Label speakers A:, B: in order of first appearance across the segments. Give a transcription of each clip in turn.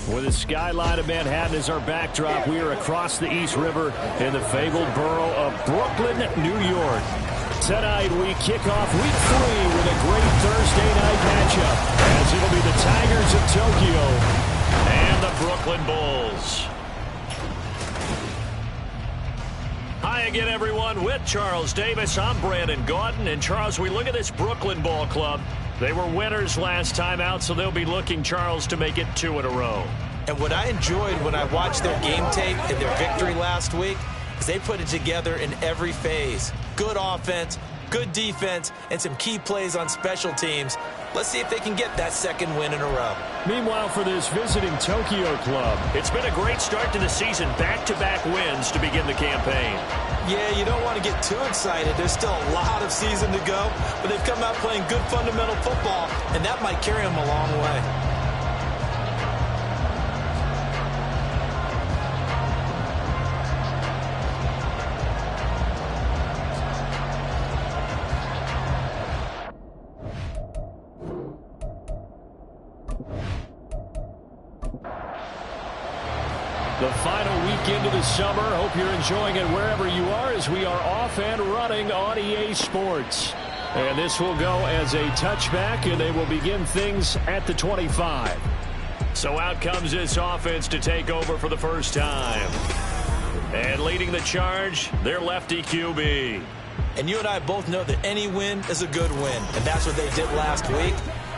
A: With the skyline of Manhattan as our backdrop, we are across the East River in the fabled borough of Brooklyn, New York. Tonight, we kick off Week 3 with a great Thursday night matchup, as it'll be the Tigers of Tokyo and the Brooklyn Bulls. Hi again, everyone. With Charles Davis, I'm Brandon Gaudin. And, Charles, we look at this Brooklyn Ball Club. They were winners last time out, so they'll be looking, Charles, to make it 2 in a row.
B: And what I enjoyed when I watched their game tape and their victory last week is they put it together in every phase. Good offense, good defense, and some key plays on special teams. Let's see if they can get that second win in a row.
A: Meanwhile, for this visiting Tokyo club, it's been a great start to the season. Back-to-back wins to begin the campaign.
B: Yeah, you don't want to get too excited. There's still a lot of season to go, but they've come out playing good fundamental football, and that might carry them a long way.
A: The final weekend of the summer. Hope you're enjoying it wherever you are as we are off and running on EA Sports. And this will go as a touchback, and they will begin things at the 25. So out comes this offense to take over for the first time. And leading the charge, their lefty QB.
B: And you and I both know that any win is a good win, and that's what they did last week.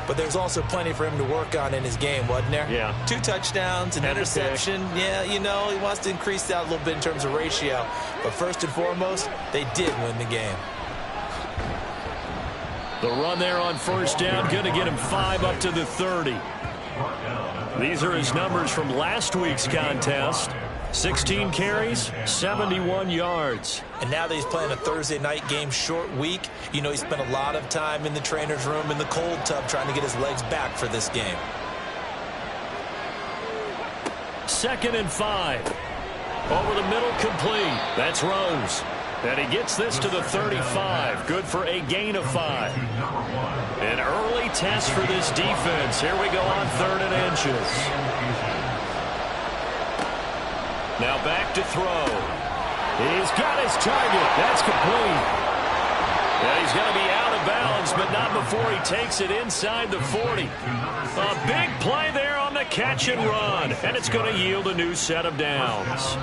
B: But there's also plenty for him to work on in his game, wasn't there?
A: Yeah.
B: 2 touchdowns, an interception. Yeah, you know, he wants to increase that a little bit in terms of ratio. But first and foremost, they did win the game.
A: The run there on first down, going to get him 5 up to the 30. These are his numbers from last week's contest. 16 carries, 71 yards.
B: And now that he's playing a Thursday night game, short week, you know he spent a lot of time in the trainer's room in the cold tub trying to get his legs back for this game.
A: 2nd and 5. Over the middle, complete. That's Rose. And he gets this to the 35. Good for a gain of 5. An early test for this defense. Here we go on 3rd and inches. Now back to throw. He's got his target. That's complete. And he's going to be out of bounds, but not before he takes it inside the 40. A big play there on the catch and run, and it's going to yield a new set of downs.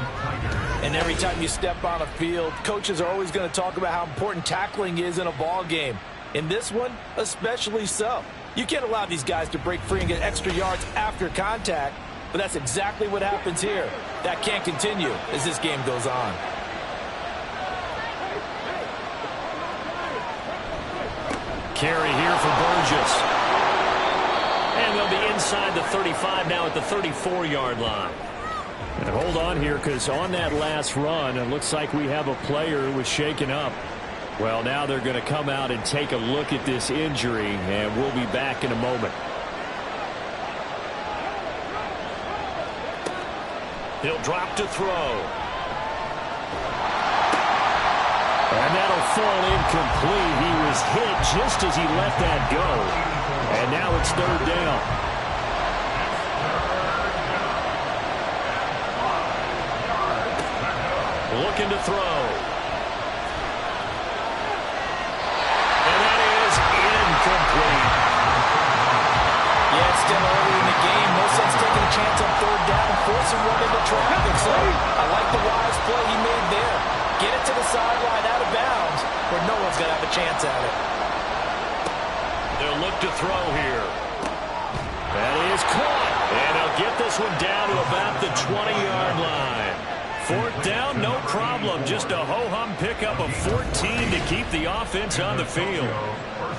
C: And every time you step on a field, coaches are always going to talk about how important tackling is in a ball game. In this one, especially so. You can't allow these guys to break free and get extra yards after contact, but that's exactly what happens here. That can't continue as this game goes on.
A: Carry here for Burgess. And they'll be inside the 35 now at the 34-yard line. And hold on here, because on that last run, it looks like we have a player who was shaken up. Well, now they're going to come out and take a look at this injury, and we'll be back in a moment. He'll drop to throw. And that'll fall incomplete. He was hit just as he let that go. And now it's 3rd down. Looking to throw. And that is incomplete.
C: Yeah, it's still early in the game. No sense taking a chance on 3rd down and forcing one into traffic. So I like the wise play he made there. Get it to the sideline out of bounds where no one's going to have a chance at it.
A: They'll look to throw here. That is caught. And they'll get this one down to about the 20-yard line. 4th down, no problem. Just a ho-hum pickup of 14 to keep the offense on the field.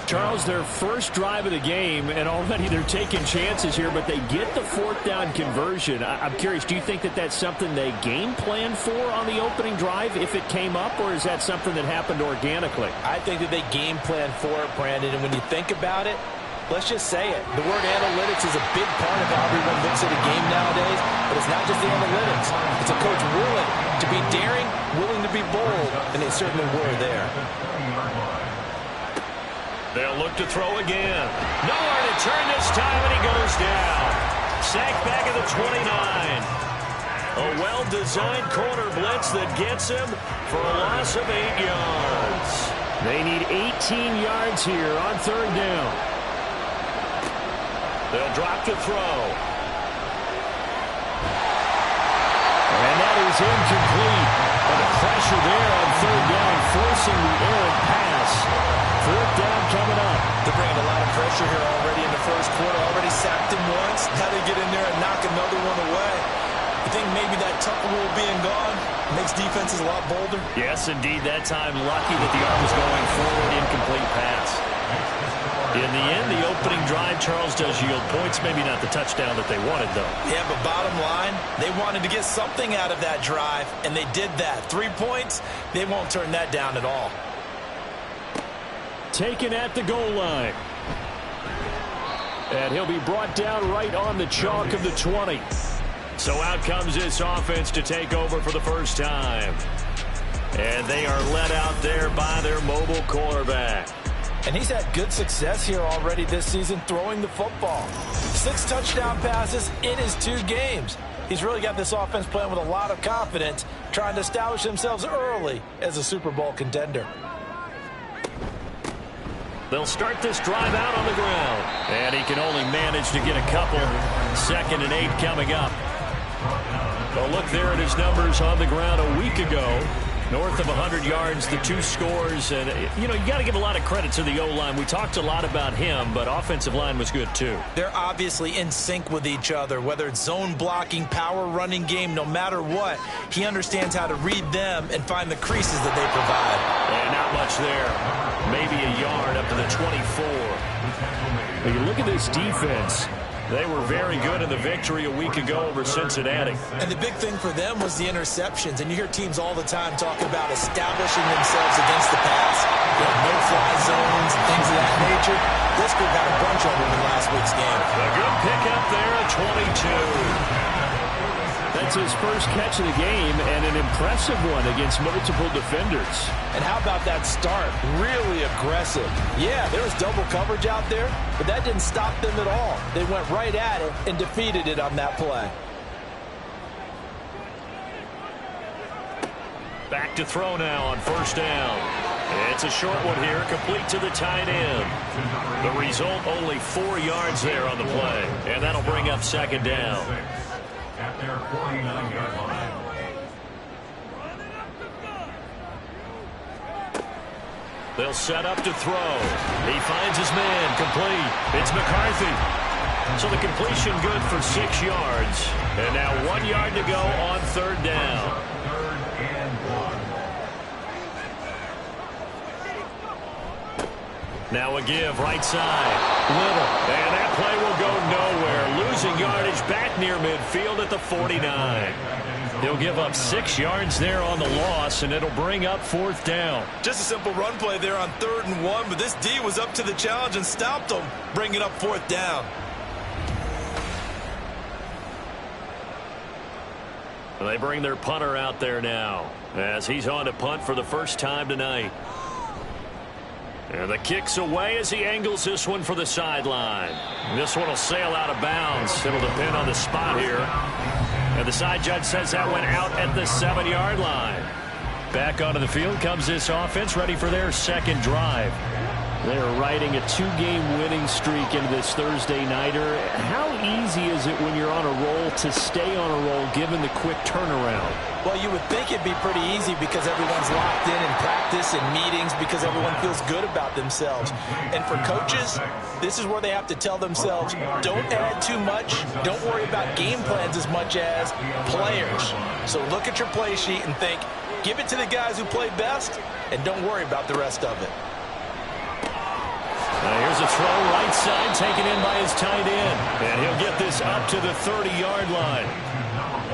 A: Charles, their first drive of the game, and already they're taking chances here, but they get the 4th down conversion. I'm curious, do you think that that's something they game planned for on the opening drive if it came up, or is that something that happened organically?
C: I think that they game planned for it, Brandon, and when you think about it, let's just say it. The word analytics is a big part of how everyone looks at a game nowadays, but it's not just the analytics. It's a coach willing to be daring, willing to be bold, and they certainly were there.
A: They'll look to throw again. Nowhere to turn this time, and he goes down. Sacked back at the 29. A well-designed corner blitz that gets him for a loss of 8 yards.
D: They need 18 yards here on third down.
A: They'll drop to throw.
D: And that is incomplete. But the pressure there on third down, forcing the errant pass. Fourth down coming up.
B: They're bringing a lot of pressure here already in the first quarter. Already sacked him once. Now they get in there and knock another one away. I think maybe that Tucker rule being gone makes defenses a lot bolder.
A: Yes, indeed. That time, lucky that the arm was going forward. Incomplete pass. In the end, the opening drive, Charles, does yield points. Maybe not the touchdown that they wanted, though.
B: Yeah, but bottom line, they wanted to get something out of that drive, and they did that. 3 points, they won't turn that down at all.
D: Taken at the goal line. And he'll be brought down right on the chalk of the 20.
A: So out comes this offense to take over for the first time. And they are led out there by their mobile quarterback.
C: And he's had good success here already this season throwing the football. 6 touchdown passes in his 2 games. He's really got this offense playing with a lot of confidence, trying to establish themselves early as a Super Bowl contender.
A: They'll start this drive out on the ground. And he can only manage to get a couple. 2nd and 8 coming up. Well, look there at his numbers on the ground a week ago. North of 100 yards, the 2 scores. And, you know, you got to give a lot of credit to the O-line. We talked a lot about him, but offensive line was good, too.
B: They're obviously in sync with each other, whether it's zone blocking, power running game, no matter what. He understands how to read them and find the creases that they provide.
A: And not much there. Maybe a yard up to the 24.
D: When you look at this defense,
A: they were very good in the victory a week ago over Cincinnati.
B: And the big thing for them was the interceptions. And you hear teams all the time talking about establishing themselves against the pass. No-fly zones and things of that nature. This group had a bunch of them in last week's game.
A: A good pickup there at 22.
D: That's his first catch of the game and an impressive one against multiple defenders.
C: And how about that start? Really aggressive. Yeah, there was double coverage out there, but that didn't stop them at all. They went right at it and defeated it on that play.
A: Back to throw now on first down. It's a short one here, complete to the tight end. The result, only 4 yards there on the play. And that'll bring up 2nd down.
E: At their 49-yard line.
A: They'll set up to throw. He finds his man, complete. It's McCarthy. So the completion good for 6 yards. And now 1 yard to go on third down.
E: 3rd and 1.
A: Now a give, right side. Little. And that play will go nowhere. Losing yardage back near midfield at the 49. He'll give up 6 yards there on the loss, and it'll bring up 4th down.
B: Just a simple run play there on 3rd and 1, but this D was up to the challenge and stopped them, bringing up 4th down.
A: They bring their punter out there now as he's on to punt for the first time tonight. And the kick's away as he angles this one for the sideline. This one will sail out of bounds. It'll depend on the spot here. And the side judge says that went out at the 7-yard line. Back onto the field comes this offense, ready for their 2nd drive. They're riding a 2-game winning streak into this Thursday nighter. How easy is it when you're on a roll to stay on a roll given the quick turnaround?
C: Well, you would think it'd be pretty easy because everyone's locked in practice and meetings because everyone feels good about themselves. And for coaches, this is where they have to tell themselves, don't add too much. Don't worry about game plans as much as players. So look at your play sheet and think, give it to the guys who play best, and don't worry about the rest of it.
A: Now here's a throw right side taken in by his tight end. And he'll get this up to the 30-yard line.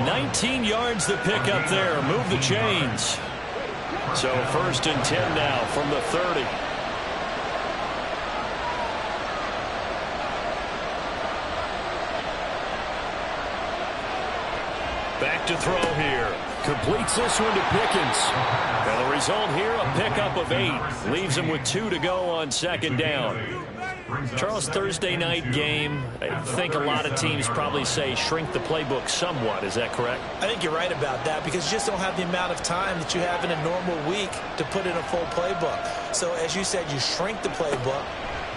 A: 19 yards to pick up there. Move the chains. So 1st and 10 now from the 30. Back to throw here.
D: Completes this one to Pickens.
A: And the result here, a pickup of 8. Leaves him with 2 to go on 2nd down.
D: Charles, Thursday night game, I think a lot of teams probably say shrink the playbook somewhat. Is that correct?
B: I think you're right about that because you just don't have the amount of time that you have in a normal week to put in a full playbook. So as you said, you shrink the playbook,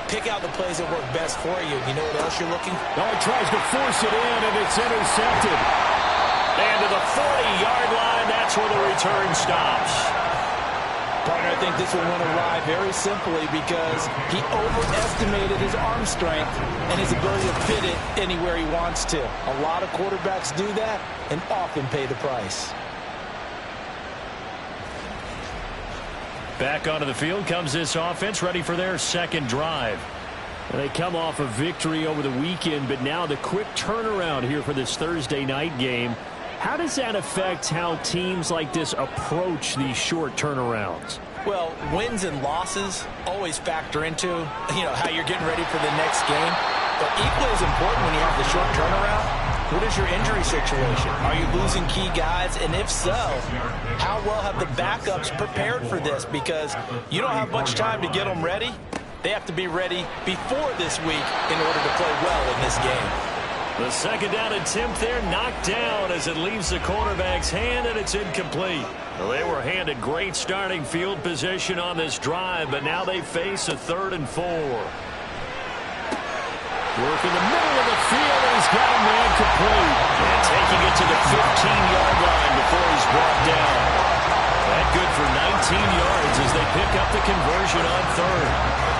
B: pick out the plays that work best for you. You know what else you're looking for?
D: Oh, he tries to force it in, and it's intercepted. And to the 40-yard line, that's where the return stops.
C: Partner, I think this one went awry very simply because he overestimated his arm strength and his ability to fit it anywhere he wants to. A lot of quarterbacks do that and often pay the price.
D: Back onto the field comes this offense, ready for their second drive. And they come off a victory over the weekend, but now the quick turnaround here for this Thursday night game. How does that affect how teams like this approach these short turnarounds?
B: Well, wins and losses always factor into, how you're getting ready for the next game. But equally as important when you have the short turnaround, what is your injury situation? Are you losing key guys? And if so, how well have the backups prepared for this? Because you don't have much time to get them ready. They have to be ready before this week in order to play well in this game.
D: The second down attempt there knocked down as it leaves the cornerback's hand, and it's incomplete. Well, they were handed great starting field position on this drive, but now they face a 3rd and 4. Work in the middle of the field, and he's got a man complete. And taking it to the 15-yard line before he's brought down. That good for 19 yards as they pick up the conversion on 3rd.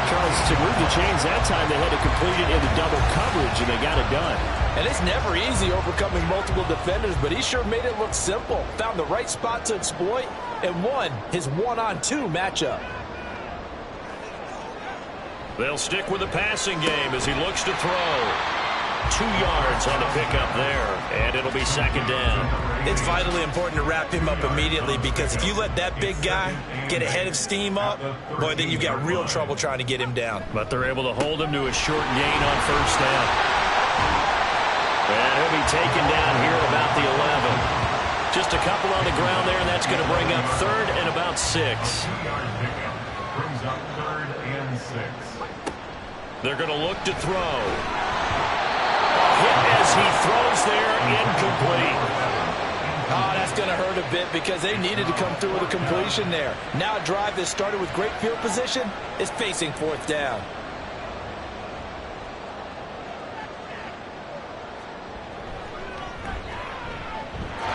D: Charles, to move the chains that time, they had to complete it into double coverage, and they got it done.
C: And it's never easy overcoming multiple defenders, but he sure made it look simple. Found the right spot to exploit and won his 1-on-2 matchup.
D: They'll stick with the passing game as he looks to throw. 2 yards on the pickup there, and it'll be second down.
B: It's vitally important to wrap him up immediately because if you let that big guy get a head of steam up, boy, then you've got real trouble trying to get him down.
D: But they're able to hold him to a short gain on first down. And he'll be taken down here at about the 11. Just a couple on the ground there, and that's going to bring up 3rd and about 6.
E: Brings up 3rd and 6.
D: They're going to look to throw. Hit as he throws there, incomplete.
C: Oh, that's going to hurt a bit because they needed to come through with a completion there. Now a drive that started with great field position is facing 4th down.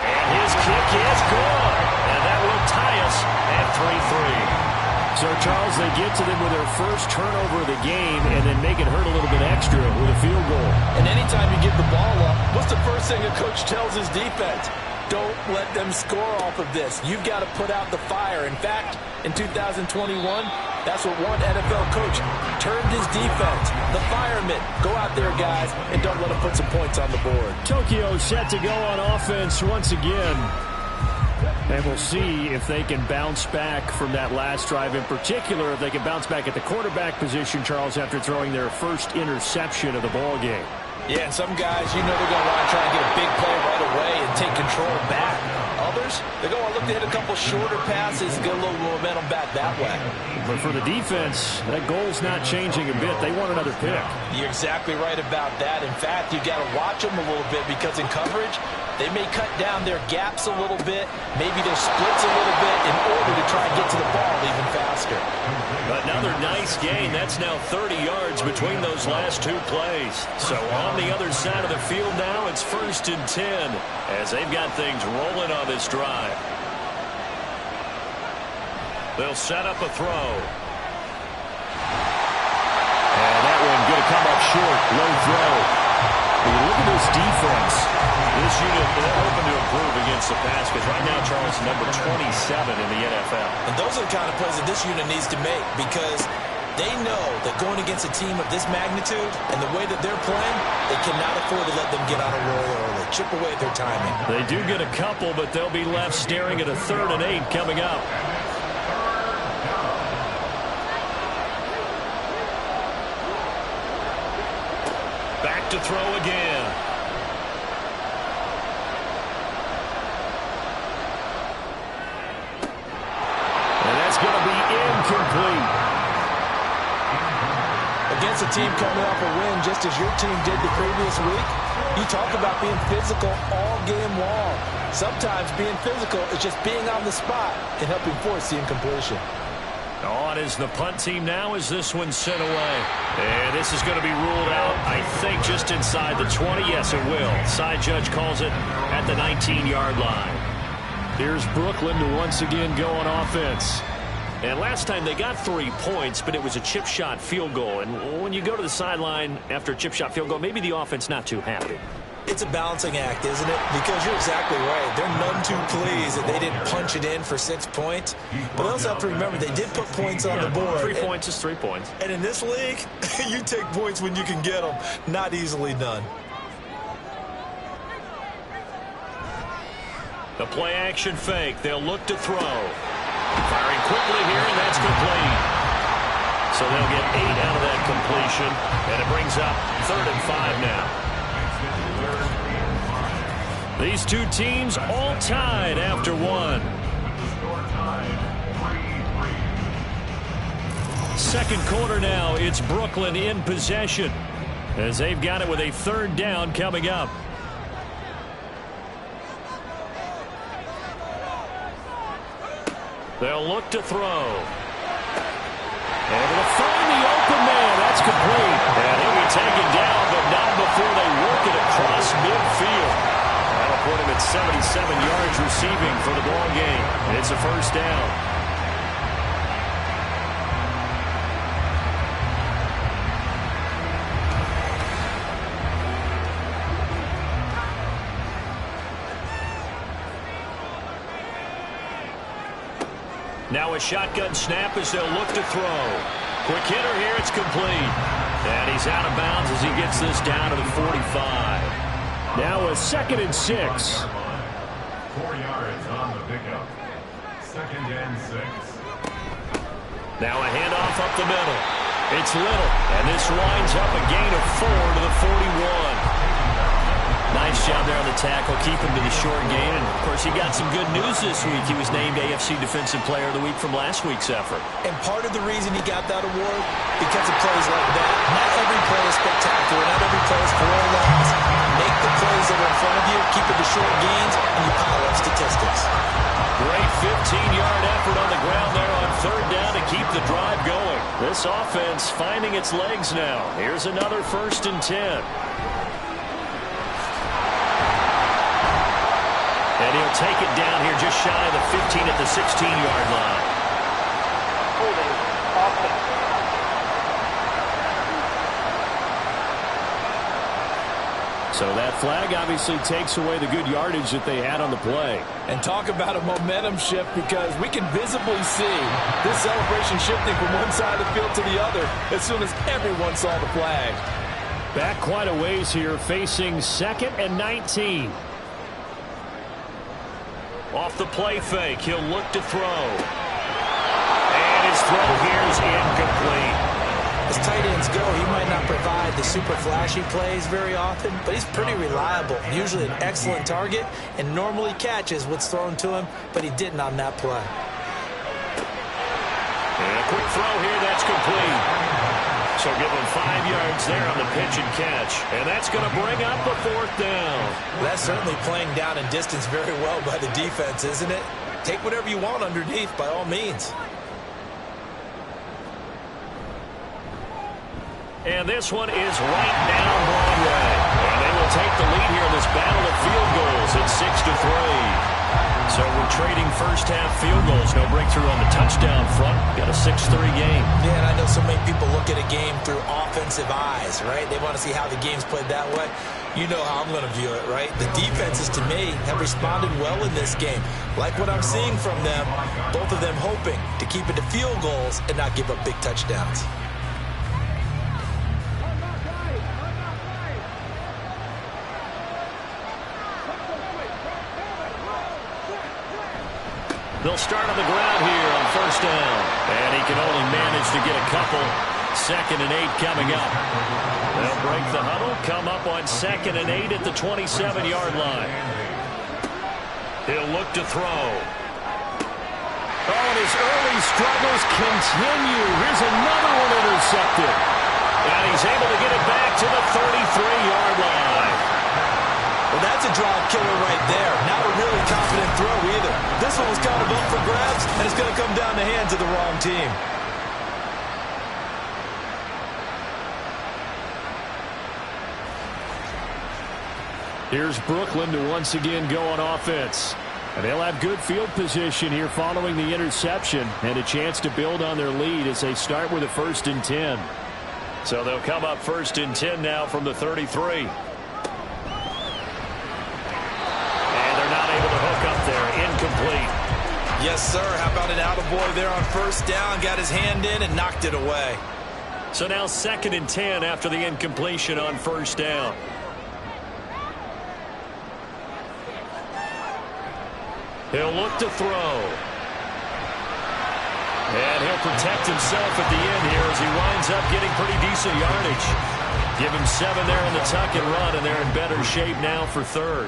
D: And his kick is good. And that will tie us at 3-3. So, Charles, they get to them with their first turnover of the game and then make it hurt a little bit extra with a field goal.
C: And anytime you give the ball up, what's the first thing a coach tells his defense? Don't let them score off of this. You've got to put out the fire. In fact, in 2021, that's what one NFL coach termed his defense. The firemen. Go out there, guys, and don't let them put some points on the board.
D: Tokyo set to go on offense once again. And we'll see if they can bounce back from that last drive. In particular, if they can bounce back at the quarterback position, Charles, after throwing their first interception of the ball game.
C: Yeah, and some guys, they're going to want to try and get a big play right away and take control back. Others, they're going to look to hit a couple shorter passes and get a little momentum back that way.
D: But for the defense, that goal's not changing a bit. They want another pick.
C: You're exactly right about that. In fact, you've got to watch them a little bit because in coverage, they may cut down their gaps a little bit, maybe their splits a little bit in order to try and get to the ball even faster.
D: Another nice gain. That's now 30 yards between those last 2 plays. So on the other side of the field now, it's 1st and 10 as they've got things rolling on this drive. They'll set up a throw. And that one going to come up short. Low throw. When you look at this defense, this unit, they're hoping to improve against the pass because right now, Charles, number 27 in the NFL.
B: And those are the kind of plays that this unit needs to make because they know that going against a team of this magnitude and the way that they're playing, they cannot afford to let them get on a roll early, chip away at their timing.
D: They do get a couple, but they'll be left staring at a 3rd and 8 coming up. Back to throw again. And that's going to be incomplete.
C: Against a team coming off a win just as your team did the previous week, you talk about being physical all game long. Sometimes being physical is just being on the spot and helping force the incompletion.
A: On is the punt team now as this one's sent away. And this is going to be ruled out, I think, just inside the 20. Yes, it will. Side judge calls it at the 19-yard line. Here's Brooklyn to once again go on offense. And last time they got 3 points, but it was a chip shot field goal. And when you go to the sideline after a chip shot field goal, maybe the offense not too happy.
B: It's a balancing act, isn't it? Because you're exactly right. They're none too pleased that they didn't punch it in for 6 points. But they also have to remember they did put points on the board.
A: 3 points is 3 points.
B: And in this league, you take points when you can get them. Not easily done.
A: The play action fake. They'll look to throw. Firing quickly here, and that's complete. So they'll get 8 out of that completion. And it brings up 3rd and 5 now. These two teams all tied after one. Second quarter now, it's Brooklyn in possession as they've got it with a 3rd down coming up. They'll look to throw. Able to find the open man. That's complete. And he'll be taken down, but not before they work it across midfield. That'll put him at 77 yards receiving for the ball game. It's a 1st down. Now a shotgun snap as they'll look to throw. Quick hitter here, it's complete. And he's out of bounds as he gets this down to the 45. Now a 2nd and 6.
E: 4 yards on the pickup. 2nd and 6.
A: Now a handoff up the middle. It's Little, and this winds up a gain of 4 to the 41. Nice job there on the tackle, keep him to the short gain. And, of course, he got some good news this week. He was named AFC Defensive Player of the Week from last week's effort.
B: And part of the reason he got that award, because of plays like that. Not every play is spectacular. Not every play is for a loss. Make the plays that are in front of you, keep it to short gains, and you pile up statistics.
A: Great 15-yard effort on the ground there on 3rd down to keep the drive going. This offense finding its legs now. Here's another 1st and 10. And he'll take it down here just shy of the 15 at the 16-yard line.
F: Holding offense.
D: So that flag obviously takes away the good yardage that they had on the play.
C: And talk about a momentum shift, because we can visibly see this celebration shifting from one side of the field to the other as soon as everyone saw the flag.
D: Back quite a ways here, facing 2nd and 19.
A: Off the play fake, he'll look to throw. And his throw here is incomplete.
B: As tight ends go, he might not provide the super flashy plays very often, but he's pretty reliable. Usually an excellent target, and normally catches what's thrown to him, but he didn't on that play.
A: And a quick throw here, that's complete. So give him 5 yards there on the pitch and catch. And that's going to bring up the 4th down.
B: That's certainly playing down in distance very well by the defense, isn't it? Take whatever you want underneath, by all means.
A: And this one is right down Broadway. And they will take the lead here in this battle of field goals at 6-3. So we're trading first-half field goals. No breakthrough on the touchdown front. Got a 6-3 game.
B: Yeah, and I know so many people look at a game through offensive eyes, right? They want to see how the game's played that way. You know how I'm going to view it, right? The defenses, to me, have responded well in this game. Like what I'm seeing from them, both of them hoping to keep it to field goals and not give up big touchdowns.
A: They'll start on the ground here on 1st down. And he can only manage to get a couple. 2nd and 8 coming up. They'll break the huddle, come up on 2nd and 8 at the 27-yard line. He'll look to throw. Oh, and his early struggles continue. Here's another one intercepted. And he's able to get it back to the 33-yard line.
B: Well, that's a drive killer right there. Not a really confident throw either. This one was kind of up for grabs, and it's going to come down the hands of the wrong team.
D: Here's Brooklyn to once again go on offense. And they'll have good field position here following the interception and a chance to build on their lead as they start with a 1st and 10.
A: So they'll come up 1st and 10 now from the 33. And they're not able to hook up there. Incomplete.
B: Yes, sir. How about an attaboy there on 1st down? Got his hand in and knocked it away.
A: So now 2nd and 10 after the incompletion on 1st down. He'll look to throw. And he'll protect himself at the end here as he winds up getting pretty decent yardage. Give him 7 there on the tuck and run, and they're in better shape now for 3rd.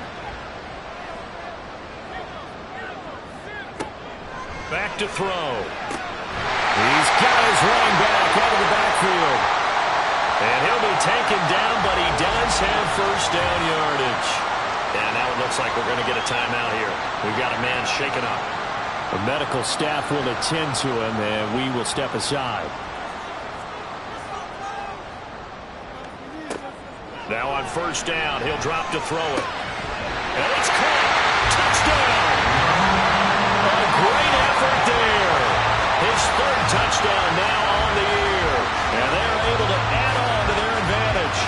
A: Back to throw. He's got his running back out of the backfield. And he'll be taken down, but he does have 1st down yardage. And now it looks like we're going to get a timeout here. We've got a man shaken up.
D: The medical staff will attend to him, and we will step aside.
A: Now on 1st down, he'll drop to throw it. And it's caught. Touchdown! A great effort there. His 3rd touchdown now on the year. And they're able to add on to their advantage.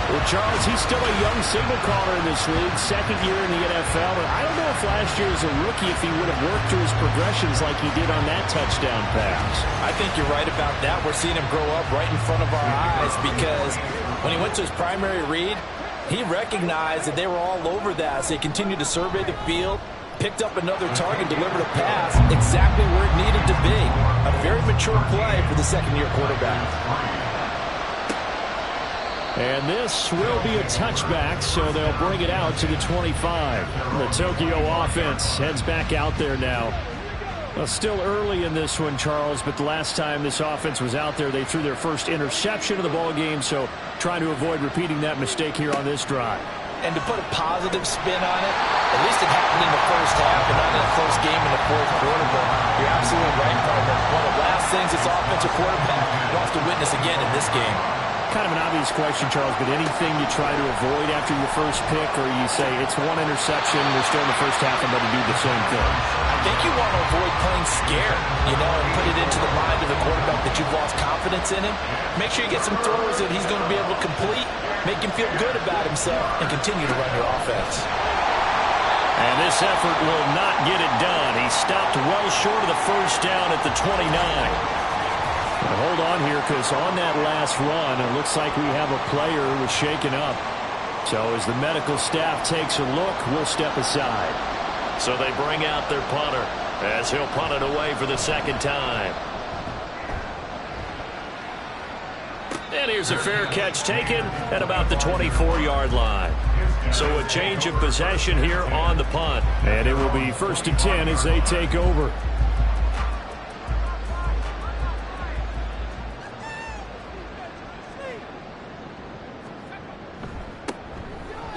D: Well, Charles, he's still a young signal caller in this league, 2nd year in the NFL. And I don't know if last year as a rookie if he would have worked through his progressions like he did on that touchdown pass.
C: I think you're right about that. We're seeing him grow up right in front of our eyes because when he went to his primary read, he recognized that they were all over that as they continued to survey the field, picked up another target, delivered a pass exactly where it needed to be. A very mature play for the 2nd-year quarterback.
D: And this will be a touchback, so they'll bring it out to the 25. The Tokyo offense heads back out there now. Well, still early in this one, Charles, but the last time this offense was out there, they threw their first interception of the ball game, so trying to avoid repeating that mistake here on this drive.
C: And to put a positive spin on it, at least it happened in the 1st half and not in a close game in the 4th quarter, but you're absolutely right, partner. One of the last things this offensive quarterback wants to witness again in this game.
D: Kind of an obvious question, Charles, but anything you try to avoid after your first pick, or you say it's 1 interception, we're still in the 1st half, I'm going to do the same thing?
C: I think you want to avoid playing scared, and put it into the mind of the quarterback that you've lost confidence in him. Make sure you get some throws that he's going to be able to complete, make him feel good about himself, and continue to run your offense.
A: And this effort will not get it done. He stopped well short of the 1st down at the 29.
D: But hold on here, because on that last run, it looks like we have a player who was shaken up. So as the medical staff takes a look, we'll step aside.
A: So they bring out their punter as he'll punt it away for the 2nd time. And here's a fair catch taken at about the 24-yard line. So a change of possession here on the punt.
D: And it will be 1st and 10 as they take over.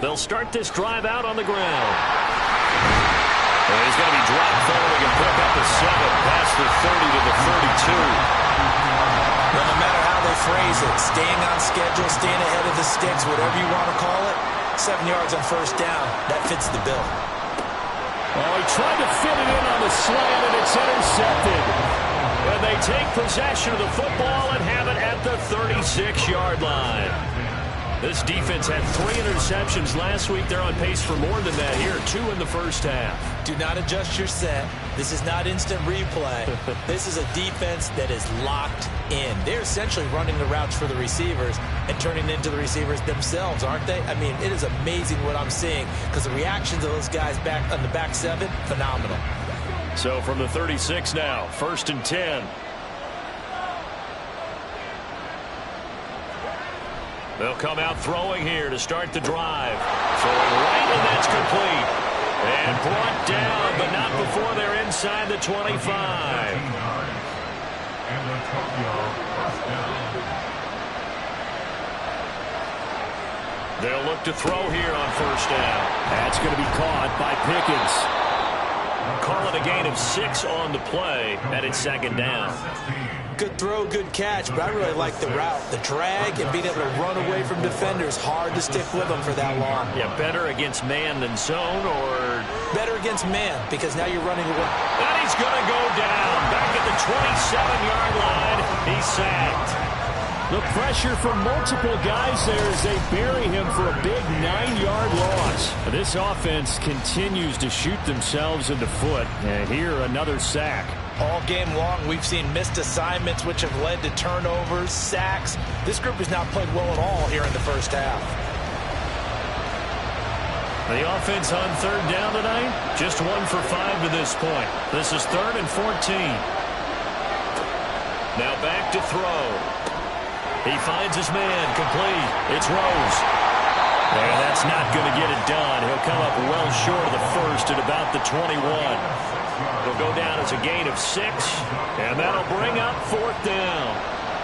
A: They'll start this drive out on the ground. And he's going to be dropped forward and pick up a 7 past the 30 to the 32.
B: Well, no matter how they phrase it, staying on schedule, staying ahead of the sticks, whatever you want to call it, 7 yards on 1st down, that fits the bill.
D: Oh, he tried to fit it in on the slant, and it's intercepted.
A: And they take possession of the football and have it at the 36-yard line. This defense had 3 interceptions last week. They're on pace for more than that here. 2 in the 1st half.
B: Do not adjust your set. This is not instant replay. This is a defense that is locked in. They're essentially running the routes for the receivers and turning into the receivers themselves, aren't they? I mean, it is amazing what I'm seeing because the reactions of those guys back on the back 7, phenomenal.
A: So from the 36 now, 1st and 10. They'll come out throwing here to start the drive. Throwing right, and that's complete. And brought down, but not before they're inside the 25.
E: And the Tokyo first down.
A: They'll look to throw here on first down.
D: That's going to be caught by Pickens.
A: Call it a gain of 6 on the play, and it's second down.
B: Good throw, good catch, but I really like the route. The drag and being able to run away from defenders, hard to stick with them for that long.
A: Yeah, better against man than zone, or
B: better against man, because now you're running away.
A: And he's going to go down. Back at the 27-yard line. He's sacked.
D: The pressure from multiple guys there as they bury him for a big 9-yard loss. This offense continues to shoot themselves in the foot. And here, another sack.
C: All game long, we've seen missed assignments, which have led to turnovers, sacks. This group has not played well at all here in the first half.
A: The offense on third down tonight, just 1 for 5 to this point. This is 3rd and 14. Now back to throw. He finds his man, complete. It's Rose. And that's not going to get it done. He'll come up well short of the first at about the 21. He'll go down as a gain of 6, and that'll bring up 4th down.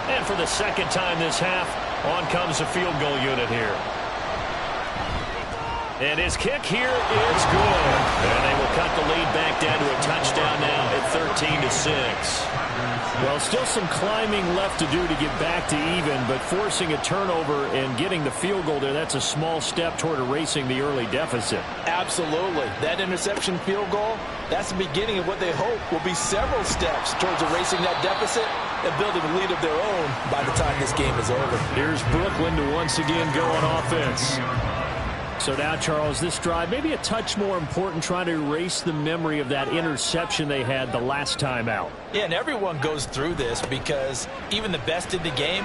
A: And for the second time this half, on comes the field goal unit here. And his kick here is good. And they will cut the lead back down to a touchdown now at 13-6.
D: Well, still some climbing left to do to get back to even, but forcing a turnover and getting the field goal there, that's a small step toward erasing the early deficit.
C: Absolutely. That interception field goal, that's the beginning of what they hope will be several steps towards erasing that deficit and building a lead of their own by the time this game is over.
D: Here's Brooklyn to once again go on offense. So now, Charles, this drive maybe a touch more important, trying to erase the memory of that interception they had the last time out.
C: Yeah, and everyone goes through this because even the best in the game,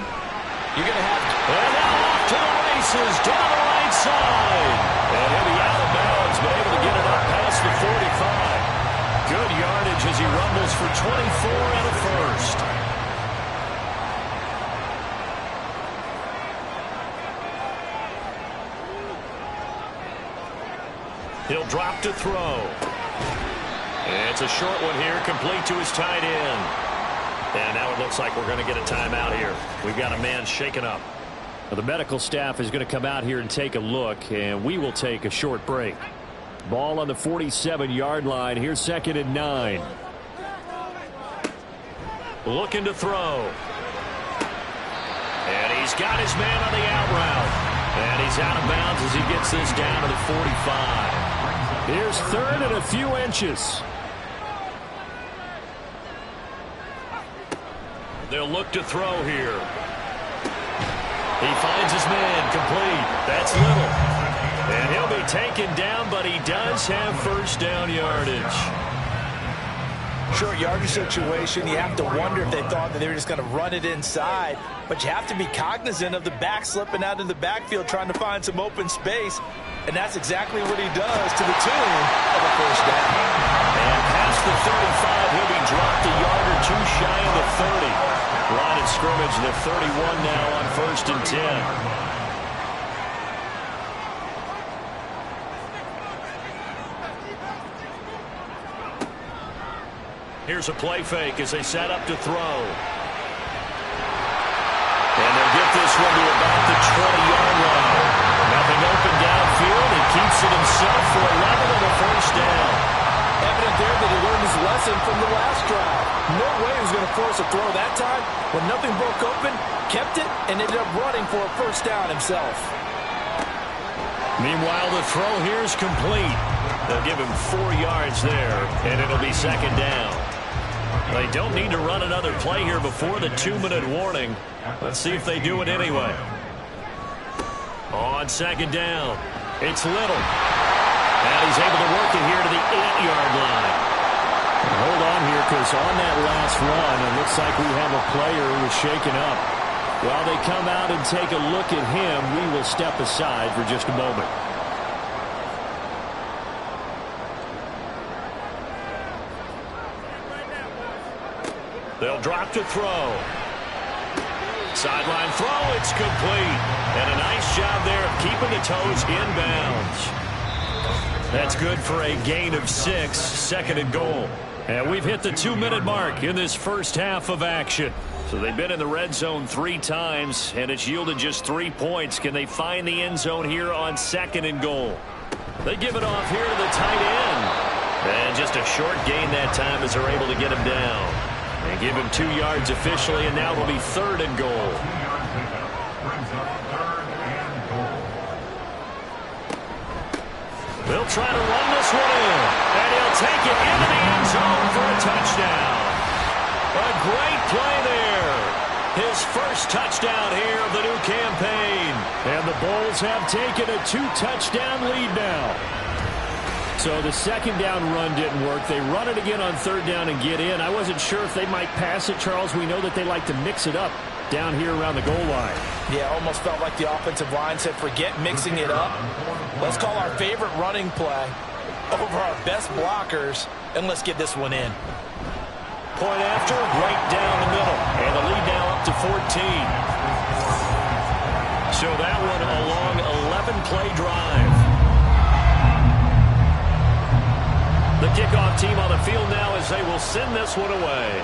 C: you're going to have to.
A: And now off to the races down the right side. And he'll be out of bounds, but able to get it up past the 45. Good yardage as he rumbles for 24 and a first. He'll drop to throw. And it's a short one here, complete to his tight end. And now it looks like we're going to get a timeout here. We've got a man shaken up.
D: Well, the medical staff is going to come out here and take a look, and we will take a short break. Ball on the 47-yard line. Here's 2nd and 9.
A: Looking to throw. And he's got his man on the out route. And he's out of bounds as he gets this down to the 45.
D: Here's 3rd and a few inches.
A: They'll look to throw here. He finds his man, complete. That's Little. And he'll be taken down, but he does have first down yardage.
C: Short yardage situation, you have to wonder if they thought that they were just going to run it inside. But you have to be cognizant of the back slipping out of the backfield trying to find some open space. And that's exactly what he does to the tune of a first down.
A: And past the 35, he'll be dropped a yard or two shy of the 30. Line of scrimmage, the 31 now on 1st and 10. Here's a play fake as they set up to throw. And they'll get this one to about the 20-yard line. Nothing open downfield. He keeps it himself for 11 and a first down.
C: Evident there that he learned his lesson from the last drive. No way he was going to force a throw that time. When nothing broke open, kept it, and ended up running for a first down himself.
A: Meanwhile, the throw here is complete. They'll give him 4 yards there, and it'll be second down. They don't need to run another play here before the 2-minute warning. Let's see if they do it anyway. On second down, it's Little. And he's able to work it here to the 8-yard line.
D: Hold on here, because on that last run, it looks like we have a player who was shaken up. While they come out and take a look at him, we will step aside for just a moment.
A: They'll drop to throw. Sideline throw, it's complete. And a nice job there of keeping the toes inbounds. That's good for a gain of 6, 2nd and goal.
D: And we've hit the 2-minute mark in this first half of action. So they've been in the red zone 3 times, and it's yielded just 3 points. Can they find the end zone here on 2nd and goal? They give it off here to the tight end. And just a short gain that time as they're able to get him down. And give him 2 yards officially, and now it'll be 3rd and goal. They'll try to run this one in, and he'll take it into the end zone for a touchdown. A great play there. His first touchdown here of the new campaign.
A: And the Bulls have taken a 2-touchdown lead now. So the 2nd down run didn't work. They run it again on 3rd down and get in. I wasn't sure if they might pass it, Charles. We know that they like to mix it up down here around the goal line.
C: Yeah, almost felt like the offensive line said, forget mixing it up. Let's call our favorite running play over our best blockers, and let's get this one in.
D: Point after, right down the middle. And the lead now up to 14. So that one a long 11-play drive. The kickoff team on the field now as they will send this one away.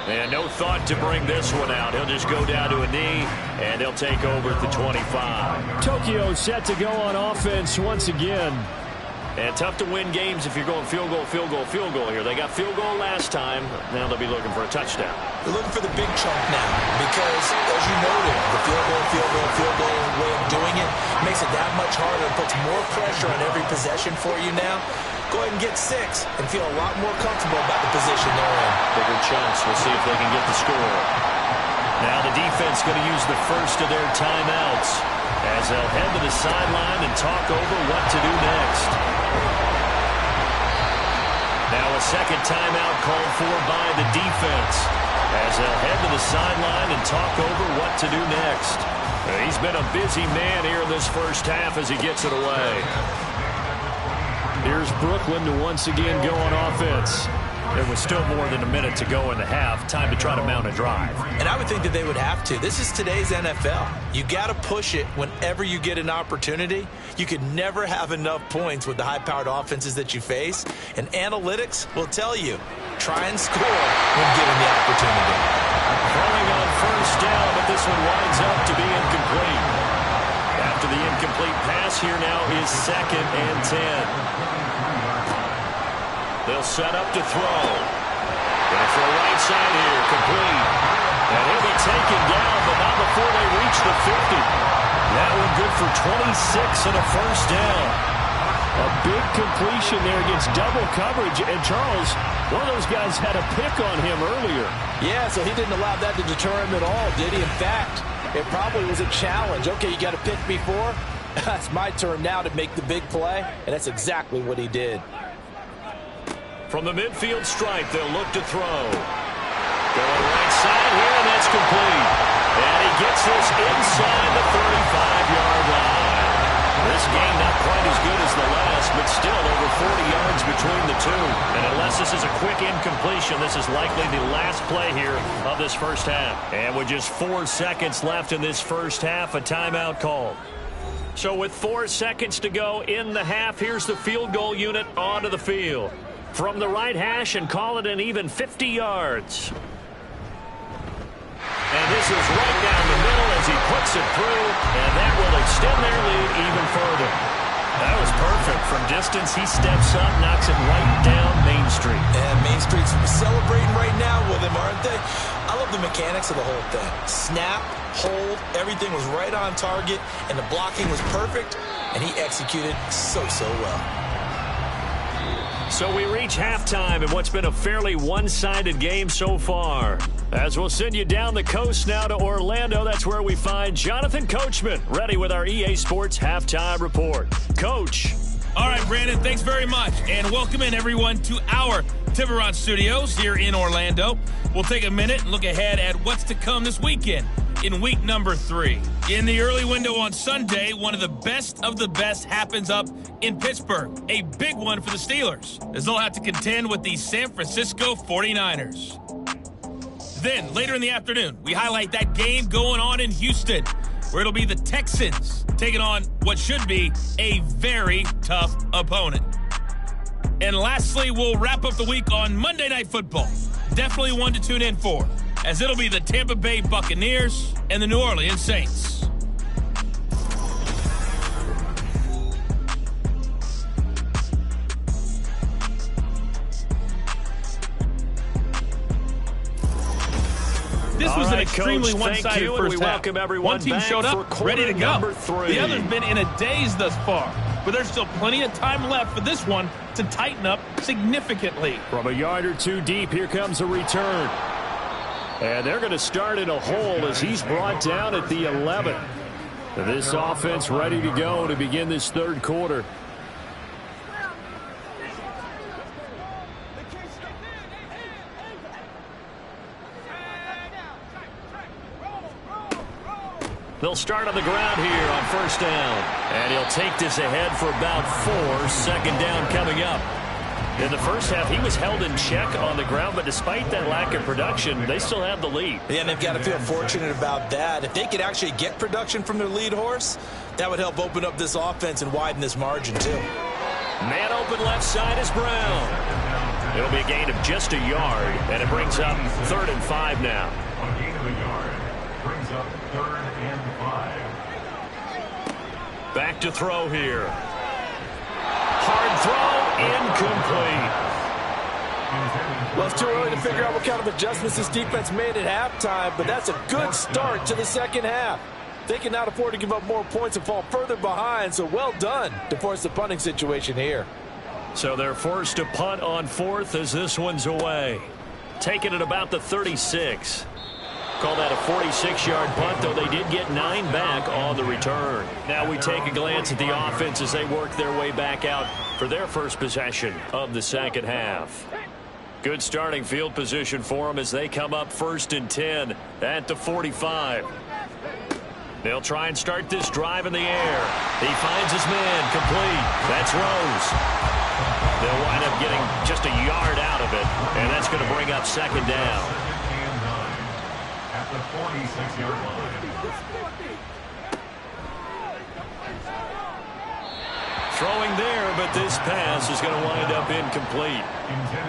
D: And no thought to bring this one out. He'll just go down to a knee, and they'll take over at the 25.
A: Tokyo set to go on offense once again.
D: And tough to win games if you're going field goal, field goal, field goal here. They got field goal last time. Now they'll be looking for a touchdown.
B: They're looking for the big chunk now because, as you noted, the field goal way of doing it makes it that much harder and puts more pressure on every possession for you now. Go ahead and get 6 and feel a lot more comfortable about the position they're in.
D: Bigger chunks. We'll see if they can get the score. Now the defense going to use the first of their timeouts as they'll head to the sideline and talk over what to do next. Now a 2nd timeout called for by the defense as they'll head to the sideline and talk over what to do next. He's been a busy man here in this first half as he gets it away.
A: Here's Brooklyn to once again go on offense.
D: There was still more than a minute to go in the half. Time to try to mount a drive.
B: And I would think that they would have to. This is today's NFL. You got to push it whenever you get an opportunity. You could never have enough points with the high-powered offenses that you face. And analytics will tell you, try and score when given the opportunity.
D: Throwing on first down, but this one winds up to be incomplete. After the incomplete pass, here now is 2nd and 10. They'll set up to throw. Going for a right side here, complete. And he'll be taken down, but not before they reach the 50. That one good for 26 and a first down.
A: A big completion there against double coverage. And Charles, one of those guys had a pick on him earlier.
C: Yeah, so he didn't allow that to deter him at all, did he? In fact, it probably was a challenge. Okay, you got a pick before. It's my turn now to make the big play, and that's exactly what he did.
D: From the midfield stripe, they'll look to throw. Going right side here, and that's complete. And he gets this inside the 35-yard line. This game not quite as good as the last, but still over 40 yards between the two. And unless this is a quick incompletion, this is likely the last play here of this first half. And with just 4 seconds left in this first half, a timeout call. So with 4 seconds to go in the half, here's the field goal unit onto the field. From the right hash and call it an even 50 yards. And this is right down the middle as he puts it through, and that will extend their lead even further. That was perfect. From distance, he steps up, knocks it right down Main Street.
B: And Main Street's celebrating right now with him, aren't they? I love the mechanics of the whole thing. Snap, hold, everything was right on target, and the blocking was perfect, and he executed so well.
D: So we reach halftime in what's been a fairly one-sided game so far. As we'll send you down the coast now to Orlando, that's where we find Jonathan Coachman, ready with our EA Sports Halftime Report. Coach.
G: All right, Brandon, thanks very much. And welcome in, everyone, to our Tiburon Studios here in Orlando. We'll take a minute and look ahead at what's to come this weekend in week number 3. In the early window on Sunday, one of the best happens up in Pittsburgh. A big one for the Steelers, as they'll have to contend with the San Francisco 49ers. Then, later in the afternoon, we highlight that game going on in Houston, where it'll be the Texans taking on what should be a very tough opponent. And lastly, we'll wrap up the week on Monday Night Football. Definitely one to tune in for, as it'll be the Tampa Bay Buccaneers and the New Orleans Saints. This was an extremely one-sided first half. One team showed up, ready to go. The other's been in a daze thus far, but there's still plenty of time left for this one to tighten up significantly.
D: From a yard or two deep, here comes a return. And they're going to start in a hole as he's brought down at the 11. This offense ready to go to begin this third quarter. They'll start on the ground here on first down. And he'll take this ahead for about 4. Second down coming up. In the first half, he was held in check on the ground, but despite that lack of production, they still have the lead.
B: Yeah, and they've got to feel fortunate about that. If they could actually get production from their lead horse, that would help open up this offense and widen this margin, too.
D: Man open left side is Brown. It'll be a gain of just a yard, and it brings up 3rd and 5 now.
E: A gain of a yard brings up 3rd and 5.
D: Back to throw here. Hard throw, incomplete.
C: Well, it's too early to figure out what kind of adjustments this defense made at halftime, but that's a good start to the second half. They cannot afford to give up more points and fall further behind, so well done to force the punting situation here.
D: So they're forced to punt on 4th as this one's away. Taken at about the 36. Call that a 46-yard punt, though they did get 9 back on the return. Now we take a glance at the offense as they work their way back out for their first possession of the second half. Good starting field position for them as they come up 1st and 10 at the 45. They'll try and start this drive in the air. He finds his man, complete. That's Rose. They'll wind up getting just a yard out of it, and that's going to bring up second down.
E: At the 46-yard line.
D: Throwing there, but this pass is going to wind up incomplete.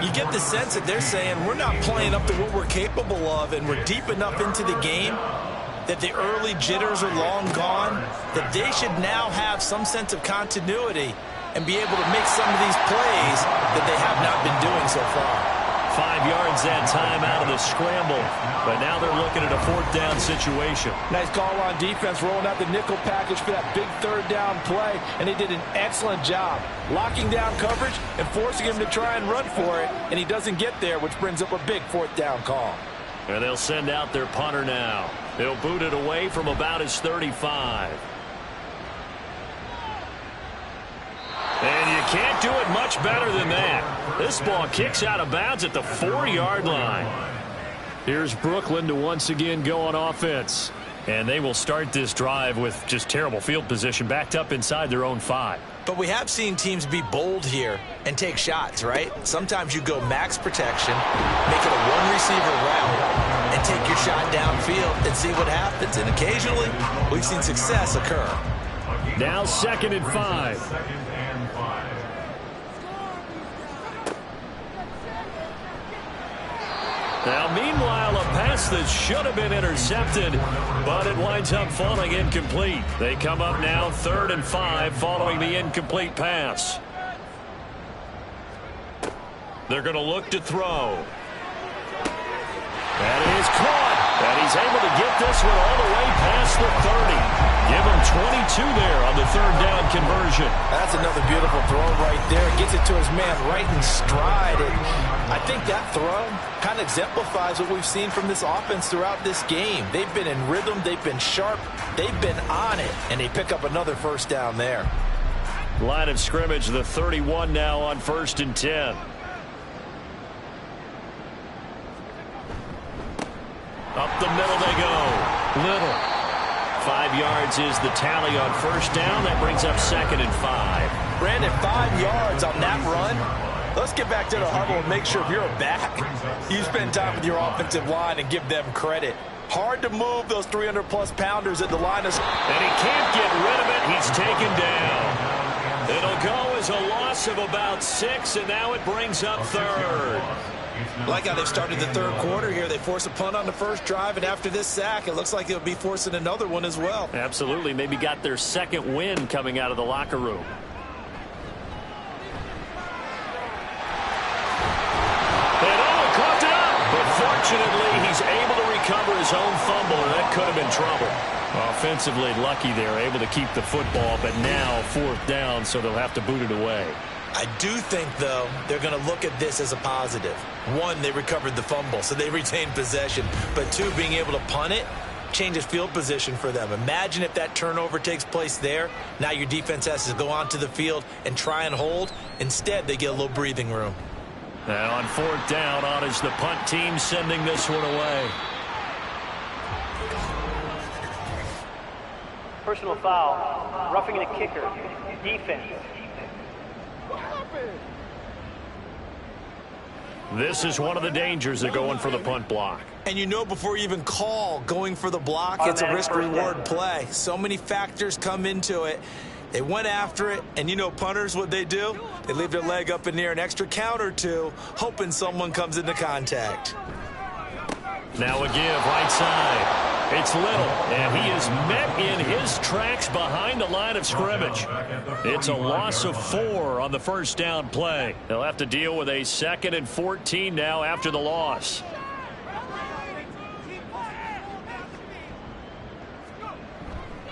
B: You get the sense that they're saying we're not playing up to what we're capable of, and we're deep enough into the game that the early jitters are long gone, that they should now have some sense of continuity and be able to make some of these plays that they have not been doing so far.
D: 5 yards that time out of the scramble, but now they're looking at a 4th down situation.
C: Nice call on defense, rolling out the nickel package for that big 3rd down play, and he did an excellent job locking down coverage and forcing him to try and run for it, and he doesn't get there, which brings up a big 4th down call.
D: And they'll send out their punter now. They'll boot it away from about his 35. And you can't do it much better than that. This ball kicks out of bounds at the 4-yard line. Here's Brooklyn to once again go on offense. And they will start this drive with just terrible field position backed up inside their own 5.
B: But we have seen teams be bold here and take shots, right? Sometimes you go max protection, make it a one-receiver route, and take your shot downfield and see what happens. And occasionally, we've seen success occur.
D: Now 2nd and 5. Now, meanwhile, a pass that should have been intercepted, but it winds up falling incomplete. They come up now 3rd and 5 following the incomplete pass. They're going to look to throw. That is caught. And he's able to get this one all the way past the 30. Give him 22 there on the 3rd down conversion.
C: That's another beautiful throw right there. Gets it to his man right in stride. And I think that throw kind of exemplifies what we've seen from this offense throughout this game. They've been in rhythm. They've been sharp. They've been on it. And they pick up another 1st down there.
D: Line of scrimmage, the 31 now on 1st and 10. Up the middle they go. Little. 5 yards is the tally on 1st down. That brings up 2nd and 5.
C: Brandon, 5 yards on that run. Let's get back to the huddle and make sure if you're back, you spend time with your offensive line and give them credit. Hard to move those 300-plus pounders at the line of...
D: And he can't get rid of it. He's taken down.
A: It'll go as a loss of about 6, and now it brings up third.
B: Like how they've started the third quarter here. They force a punt on the first drive, and after this sack, it looks like they'll be forcing another one as well.
D: Absolutely. Maybe got their second win coming out of the locker room.
A: But fortunately, he's able to recover his own fumble, and that could have been trouble.
D: Offensively lucky they're able to keep the football, but now 4th down, so they'll have to boot it away.
B: I do think, though, they're going to look at this as a positive. 1, they recovered the fumble, so they retained possession. But 2, being able to punt it changes field position for them. Imagine if that turnover takes place there. Now your defense has to go onto the field and try and hold. Instead, they get a little breathing room.
A: Now on 4th down, on is the punt team sending this one away.
F: Personal foul. Roughing the kicker. Defense.
A: This is one of the dangers of going for the punt block.
B: And you know before you even call going for the block, it's a risk-reward play. So many factors come into it. They went after it, and you know punters, what they do? They leave their leg up in the air an extra count or two, hoping someone comes into contact.
A: Now a give, right side. It's Little, and he is met in his tracks behind the line of scrimmage. It's a loss of 4 on the first down play. They'll have to deal with a 2nd and 14 now after the loss.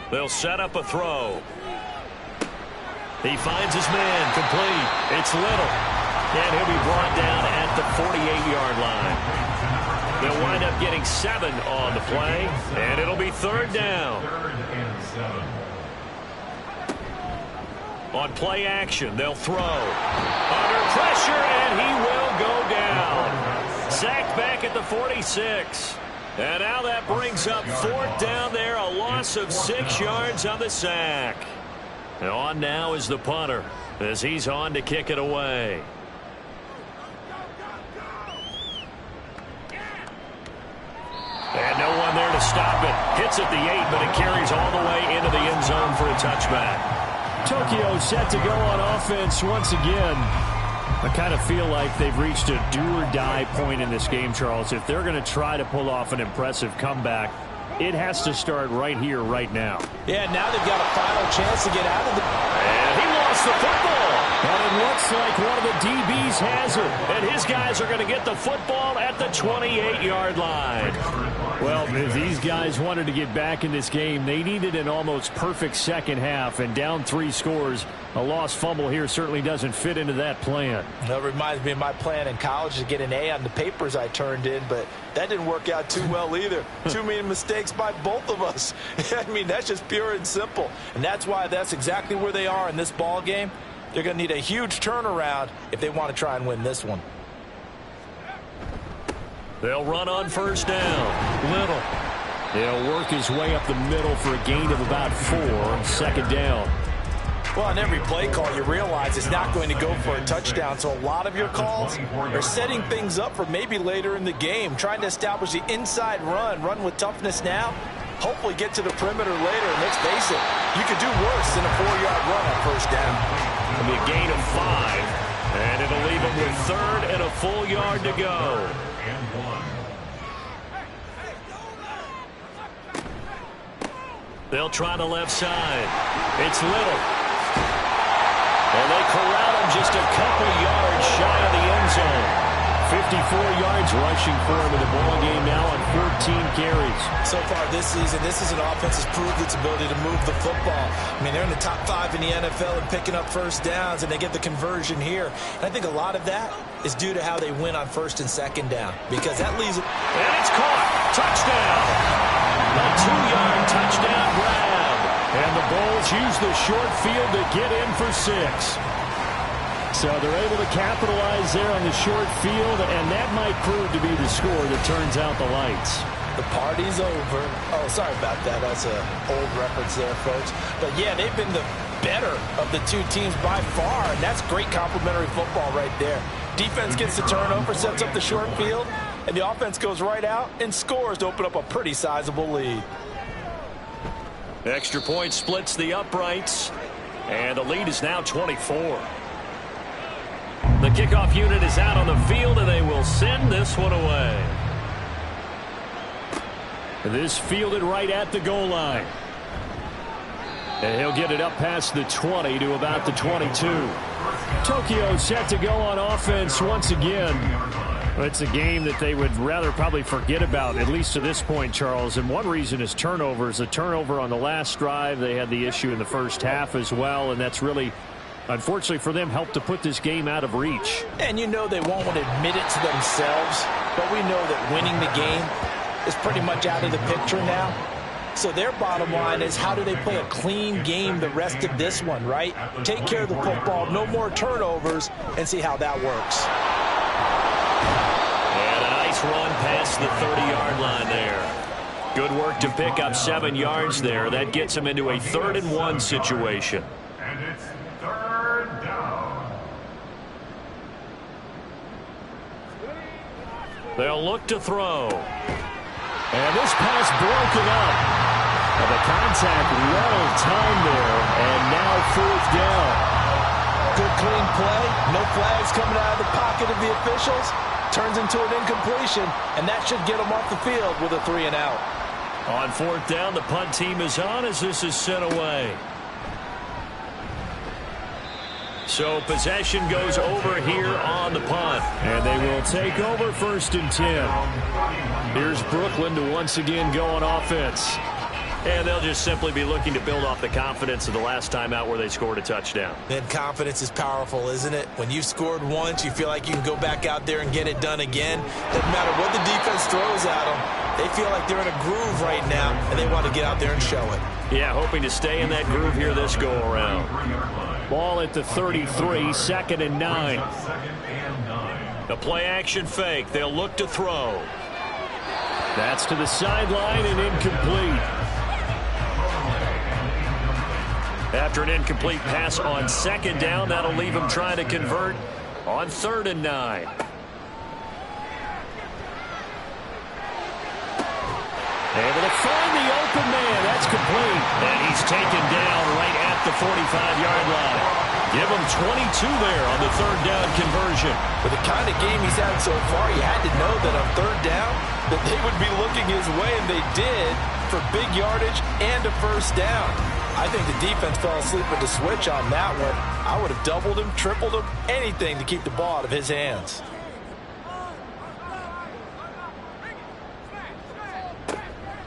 A: They'll set up a throw. He finds his man, complete. It's Little, and he'll be brought down at the 48-yard line. They'll wind up getting 7 on the play, and it'll be 3rd down.
E: 3rd and 7.
A: On play action, they'll throw. Under pressure, and he will go down. Sacked back at the 46. And now that brings up 4th down there, a loss of 6 yards on the sack. And on now is the punter, as he's on to kick it away. And no one there to stop it. Hits at the 8, but it carries all the way into the end zone for a touchback.
D: Tokyo set to go on offense once again. I kind of feel like they've reached a do-or-die point in this game, Charles. If they're going to try to pull off an impressive comeback, it has to start right here, right now.
B: Yeah, now they've got a final chance to get out of the...
A: And he lost the football. And it looks like one of the DBs has it. And his guys are going to get the football at the 28-yard line.
D: Well, if these guys wanted to get back in this game, they needed an almost perfect second half, and down 3 scores. A lost fumble here certainly doesn't fit into that plan.
B: That reminds me of my plan in college to get an A on the papers I turned in, but that didn't work out too well either. Too many mistakes by both of us. I mean, that's just pure and simple. And that's why that's exactly where they are in this ball game. They're going to need a huge turnaround if they want to try and win this one.
A: They'll run on 1st down. Little.
D: He'll work his way up the middle for a gain of about 4 on 2nd down.
B: Well, on every play call, you realize it's not going to go for a touchdown. So a lot of your calls are setting things up for maybe later in the game, trying to establish the inside run with toughness now, hopefully get to the perimeter later. And let's face it, you could do worse than a 4-yard run on 1st down.
A: It'll be a gain of 5, and it'll leave them with 3rd and a full yard to go. They'll try the left side. It's Little. And they corral him just a couple yards shy of the end zone. 54 yards rushing for him in the ball game now on 14 carries.
B: So far this season, this is an offense that's proved its ability to move the football. I mean, they're in the top 5 in the NFL and picking up 1st downs, and they get the conversion here. And I think a lot of that is due to how they win on 1st and 2nd down, because that leaves it.
A: And it's caught. Touchdown. A 2-yard touchdown grab. And the Bulls use the short field to get in for 6.
D: So they're able to capitalize there on the short field, and that might prove to be the score that turns out the lights.
B: The party's over. Oh, sorry about that. That's an old reference there, folks. But, yeah, they've been the better of the 2 teams by far, and that's great complimentary football right there. Defense gets the turnover, sets up the short field, and the offense goes right out and scores to open up a pretty sizable lead.
A: Extra point splits the uprights. And the lead is now 24. The kickoff unit is out on the field, and they will send this one away.
D: This fielded right at the goal line. And he'll get it up past the 20 to about the 22. Tokyo set to go on offense once again. It's a game that they would rather probably forget about, at least to this point, Charles. And one reason is turnovers. A turnover on the last drive. They had the issue in the first half as well, and that's really, unfortunately for them, helped to put this game out of reach.
C: And you know they won't admit it to themselves, but we know that winning the game is pretty much out of the picture now. So their bottom line is, how do they play a clean game the rest of this one, right? Take care of the football, no more turnovers, and see how that works.
A: And a nice run past the 30-yard line there. Good work to pick up 7 yards there. That gets them into a 3rd and 1 situation.
E: And it's 3rd down.
A: They'll look to throw.
D: And this pass broken up. And the contact well timed there, and now 4th down.
C: Good clean play, no flags coming out of the pocket of the officials. Turns into an incompletion, and that should get them off the field with a 3 and out.
A: On 4th down, the punt team is on as this is sent away. So possession goes over here on the punt.
D: And they will take over 1st and 10. Here's Brooklyn to once again go on offense.
A: And they'll just simply be looking to build off the confidence of the last time out where they scored a touchdown.
B: Man, confidence is powerful, isn't it? When you've scored once, you feel like you can go back out there and get it done again. Doesn't matter what the defense throws at them. They feel like they're in a groove right now, and they want to get out there and show it.
A: Yeah, hoping to stay in that groove here this go-around.
D: Ball at the 33, 2nd and 9.
A: A play-action fake. They'll look to throw.
D: That's to the sideline and incomplete.
A: After an incomplete pass on 2nd down, that'll leave them trying to convert on 3rd and 9.
D: Able to find the open man. That's complete.
A: And he's taken down right at the 45-yard line. Give him 22 there on the 3rd down conversion.
C: With the kind of game he's had so far, you had to know that on 3rd down that they would be looking his way, and they did, for big yardage and a 1st down. I think the defense fell asleep with the switch on that one. I would have doubled him, tripled him, anything to keep the ball out of his hands.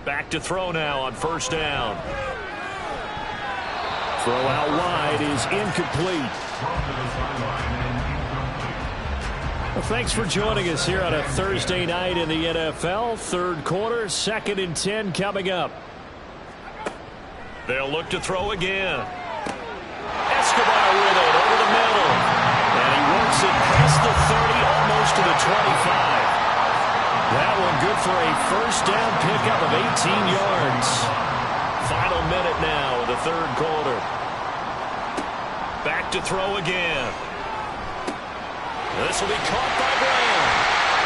A: Back to throw now on 1st down.
D: Throw out wide is incomplete. Well, thanks for joining us here on a Thursday night in the NFL. 3rd quarter, 2nd and 10 coming up.
A: They'll look to throw again. Escobar with it over the middle. And he works it past the 30, almost to the 25. That one good for a 1st down pickup of 18 yards. Final minute now of the 3rd quarter. Back to throw again. This will be caught by Brown.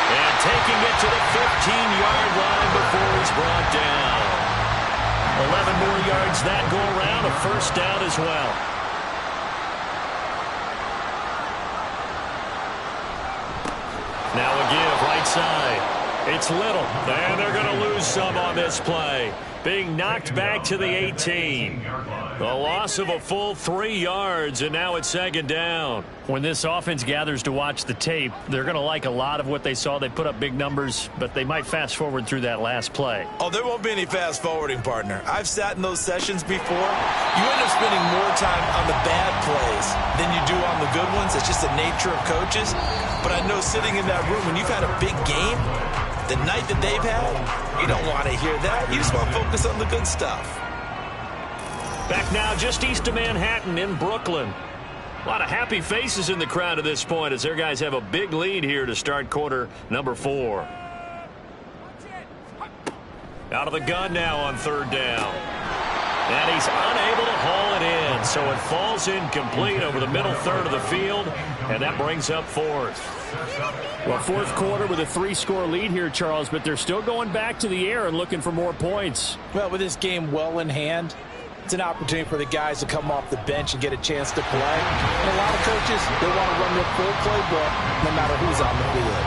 A: And taking it to the 15-yard line before he's brought down. 11 more yards that go around, a 1st down as well. Now a give right side. It's Little, and they're going to lose some on this play. Being knocked back to the 18. The loss of a full 3 yards, and now it's 2nd down.
D: When this offense gathers to watch the tape, they're going to like a lot of what they saw. They put up big numbers, but they might fast forward through that last play.
B: Oh, there won't be any fast forwarding, partner. I've sat in those sessions before. You end up spending more time on the bad plays than you do on the good ones. It's just the nature of coaches. But I know sitting in that room, when you've had a big game, the night that they've had, you don't want to hear that. You just want to focus on the good stuff.
A: Back now just east of Manhattan in Brooklyn. A lot of happy faces in the crowd at this point as their guys have a big lead here to start quarter number 4. Out of the gun now on 3rd down. And he's unable to haul it in, so it falls incomplete over the middle third of the field, and that brings up 4th.
D: Well, 4th quarter with a 3-score lead here, Charles, but they're still going back to the air and looking for more points.
C: Well, with this game well in hand, It's an opportunity for the guys to come off the bench and get a chance to play. And a lot of coaches, they want to run their full playbook no matter who's on the field.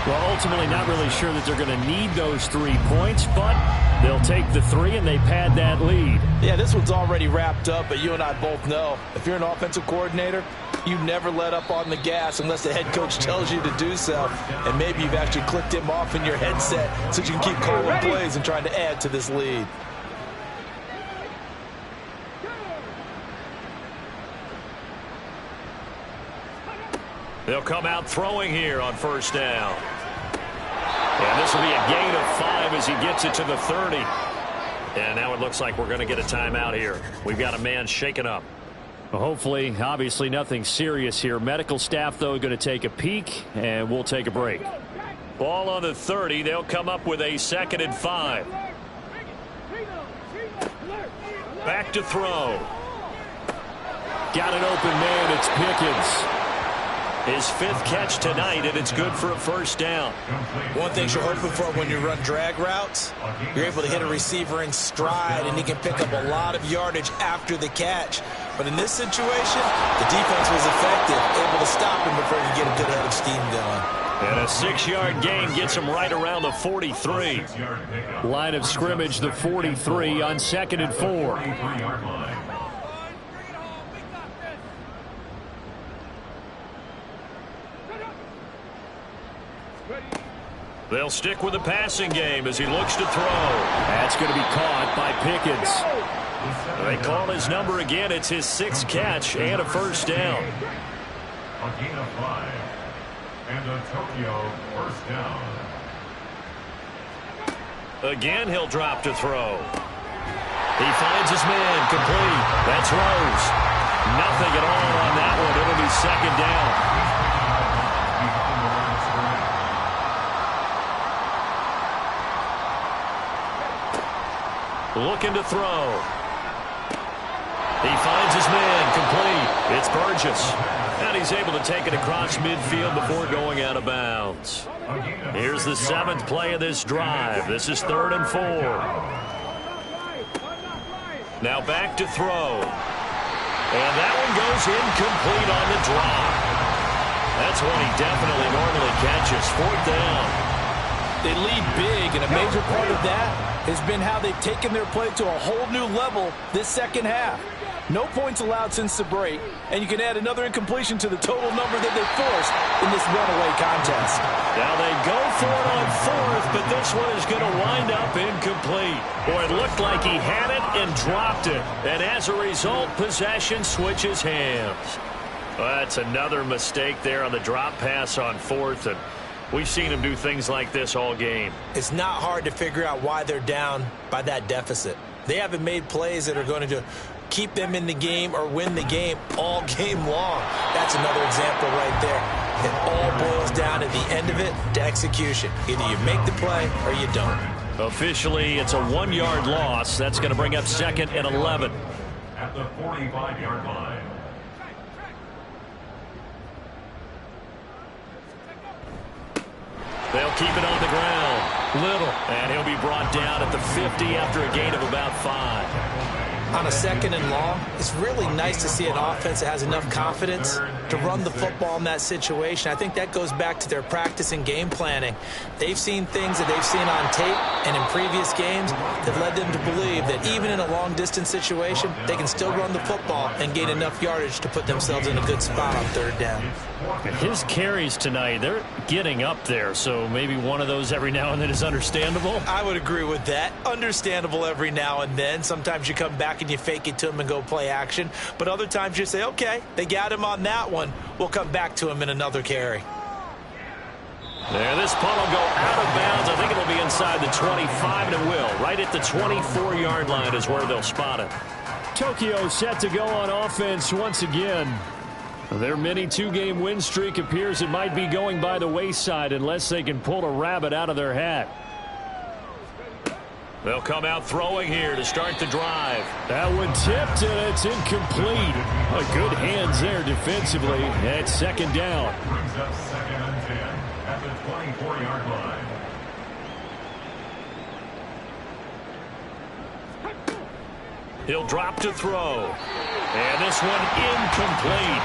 D: Well, ultimately not really sure that they're going to need those 3 points, but they'll take the 3 and they pad that lead.
C: Yeah, this one's already wrapped up, but you and I both know if you're an offensive coordinator, you never let up on the gas unless the head coach tells you to do so. And maybe you've actually clicked him off in your headset so you can keep calling plays and trying to add to this lead.
A: They'll come out throwing here on first down. And this will be a gain of 5 as he gets it to the 30. And now it looks like we're going to get a timeout here. We've got a man shaken up.
D: Well, hopefully, obviously nothing serious here. Medical staff, though, going to take a peek, and we'll take a break.
A: Ball on the 30. They'll come up with a 2nd and 5. Back to throw.
D: Got an open man. It's Pickens.
A: His 5th catch tonight, and it's good for a first down.
B: One thing you're hoping for when you run drag routes, you're able to hit a receiver in stride, and he can pick up a lot of yardage after the catch. But in this situation, the defense was effective, able to stop him before he could get a good head of steam going.
A: And a 6-yard gain gets him right around the 43.
D: Line of scrimmage, the 43 on 2nd and 4.
A: They'll stick with the passing game as he looks to throw.
D: That's going to be caught by Pickens.
A: They call his number again. It's his 6th catch and a first down.
E: A gain of 5. And a Tokyo first down.
A: Again, he'll drop to throw. He finds his man complete. That's Rose. Nothing at all on that one. It'll be 2nd down. Looking to throw. He finds his man complete. It's Burgess. And he's able to take it across midfield before going out of bounds. Here's the 7th play of this drive. This is 3rd and 4. Now back to throw. And that one goes incomplete on the drop. That's one he definitely normally catches. 4th down.
C: They lead big, and a major part of that has been how they've taken their play to a whole new level this second half. No points allowed since the break, and you can add another incompletion to the total number that they forced in this runaway contest.
A: Now they go for it on 4th, but this one is going to wind up incomplete. Boy, it looked like he had it and dropped it, and as a result, possession switches hands. Well, that's another mistake there on the drop pass on 4th, and we've seen him do things like this all game.
B: It's not hard to figure out why they're down by that deficit. They haven't made plays that are going to keep them in the game or win the game all game long. That's another example right there. It all boils down at the end of it to execution. Either you make the play or you don't.
A: Officially, it's a 1-yard loss. That's going to bring up 2nd and 11.
E: At the 45-yard line.
A: They'll keep it on the ground. Little. And he'll be brought down at the 50 after a gain of about 5.
B: On a 2nd and long, it's really nice to see an offense that has enough confidence to run the football in that situation. I think that goes back to their practice and game planning. They've seen things that they've seen on tape and in previous games that led them to believe that even in a long-distance situation, they can still run the football and gain enough yardage to put themselves in a good spot on 3rd down.
D: His carries tonight, they're getting up there, so maybe one of those every now and then is understandable.
B: I would agree with that. Understandable every now and then. Sometimes you come back and you fake it to him and go play action. But other times you say, okay, they got him on that one. We'll come back to him in another carry.
A: There, this punt will go out of bounds. I think it'll be inside the 25, and it will. Right at the 24-yard line is where they'll spot it.
D: Tokyo set to go on offense once again. Their mini 2-game win streak appears it might be going by the wayside unless they can pull a rabbit out of their hat.
A: They'll come out throwing here to start the drive.
D: That one tipped, and it's incomplete. A good hands there defensively at 2nd down.
E: Brings up 2nd and 10 at the 24-yard line.
A: He'll drop to throw. And this one incomplete.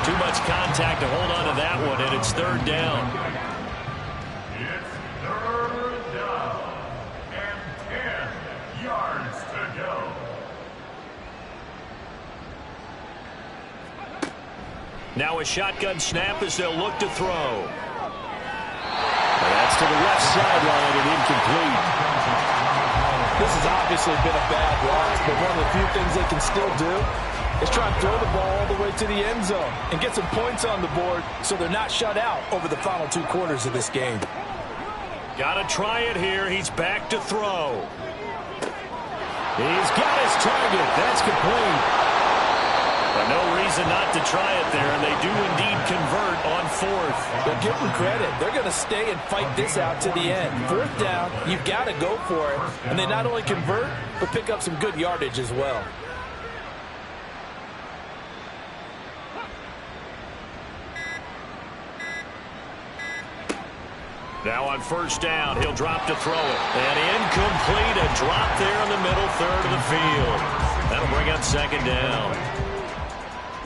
A: Too much contact to hold on to that one, and it's third down.
E: It's third down and 10 yards to go.
A: Now a shotgun snap as they'll look to throw. And that's to the left sideline and incomplete.
C: This has obviously been a bad loss, but one of the few things they can still do is try and throw the ball all the way to the end zone and get some points on the board so they're not shut out over the final 2 quarters of this game.
A: Got to try it here. He's back to throw. He's got his target. That's complete. But no reason not to try it there, and they do indeed convert on 4th.
C: They're giving credit. They're going to stay and fight this out to the end. 4th down, you've got to go for it. And they not only convert, but pick up some good yardage as well.
A: Now on 1st down, he'll drop to throw it. And incomplete, a drop there in the middle third of the field. That'll bring up 2nd down.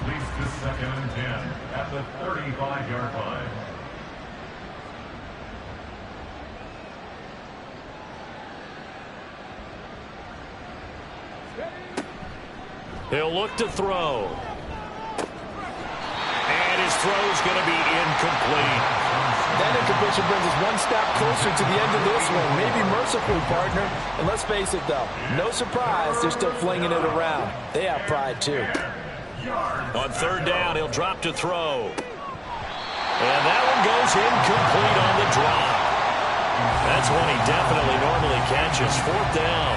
E: Leads to 2nd and 10 at the 35-yard line.
A: He'll look to throw. And his throw's going to be incomplete.
C: That incompletion brings us one step closer to the end of this one. Maybe mercifully, partner. And let's face it, though, no surprise, they're still flinging it around. They have pride, too.
A: On 3rd down, he'll drop to throw. And that one goes incomplete on the drop. That's one he definitely normally catches. 4th down.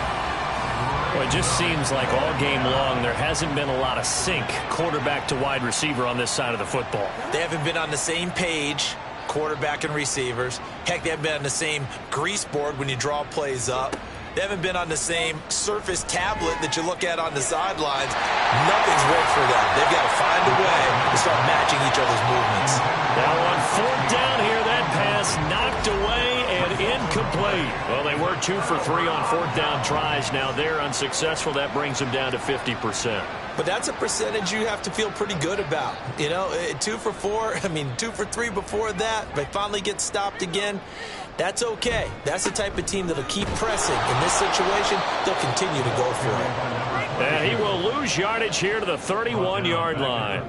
D: Well, it just seems like all game long there hasn't been a lot of sync quarterback to wide receiver on this side of the football.
B: They haven't been on the same page, quarterback and receivers. Heck, they haven't been on the same grease board when you draw plays up. They haven't been on the same Surface tablet that you look at on the sidelines. Nothing's worked for them. They've got to find a way to start matching each other's movements.
A: Now on 4th down here, that pass knocked away and incomplete. Well, they were 2 for 3 on 4th down tries. Now they're unsuccessful. That brings them down to 50%.
B: But that's a percentage you have to feel pretty good about. You know, 2 for 4, 2 for 3 before that. They finally get stopped again. That's okay. That's the type of team that'll keep pressing. In this situation, they'll continue to go for it.
A: And he will lose yardage here to the 31-yard line.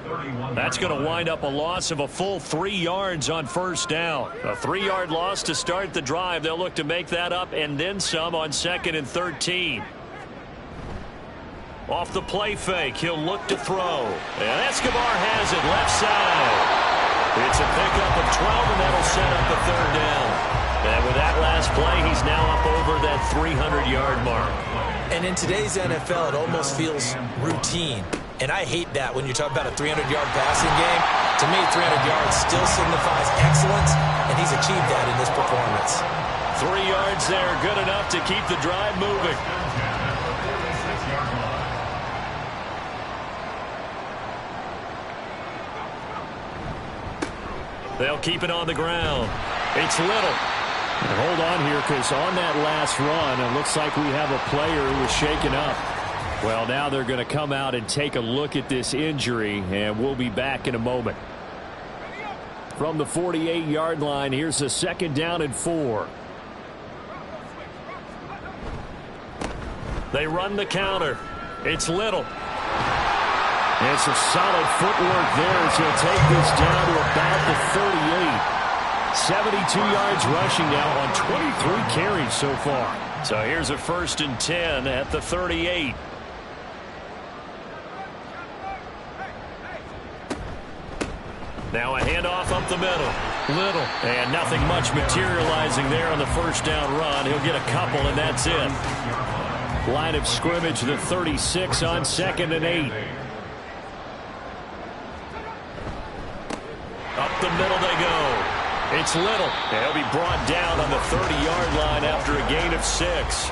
A: That's going to wind up a loss of a full 3 yards on 1st down. A 3-yard loss to start the drive. They'll look to make that up and then some on 2nd and 13. Off the play fake, he'll look to throw. And Escobar has it left side. It's a pickup of 12, and that'll set up the 3rd down. And with that last play, he's now up over that 300-yard mark.
B: And in today's NFL, it almost feels routine. And I hate that when you talk about a 300-yard passing game. To me, 300 yards still signifies excellence, and he's achieved that in this performance.
A: 3 yards there, good enough to keep the drive moving. They'll keep it on the ground. It's Little.
D: And hold on here, because on that last run, it looks like we have a player who was shaken up. Well, now they're going to come out and take a look at this injury, and we'll be back in a moment. From the 48-yard line, here's a 2nd down and 4.
A: They run the counter. It's Little.
D: And some solid footwork there as he'll take this down to about the 38. 72 yards rushing now on 23 carries so far.
A: So here's a 1st and 10 at the 38. Now a handoff up the middle. Little. And nothing much materializing there on the 1st down run. He'll get a couple, and that's it.
D: Line of scrimmage, the 36 on 2nd and 8.
A: Up the middle they go. It's Little. He'll be brought down on the 30-yard line after a gain of 6.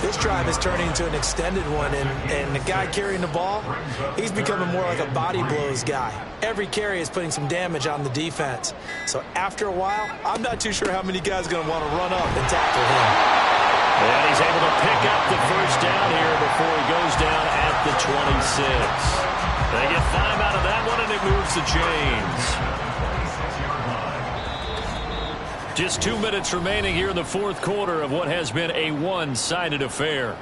B: This drive is turning into an extended one, and the guy carrying the ball, he's becoming more like a body blows guy. Every carry is putting some damage on the defense. So after a while, I'm not too sure how many guys are going to want to run up and tackle him.
A: And he's able to pick up the first down here before he goes down at the 26. They get 5 out of that one, and it moves the chains. Just 2 minutes remaining here in the fourth quarter of what has been a one-sided affair.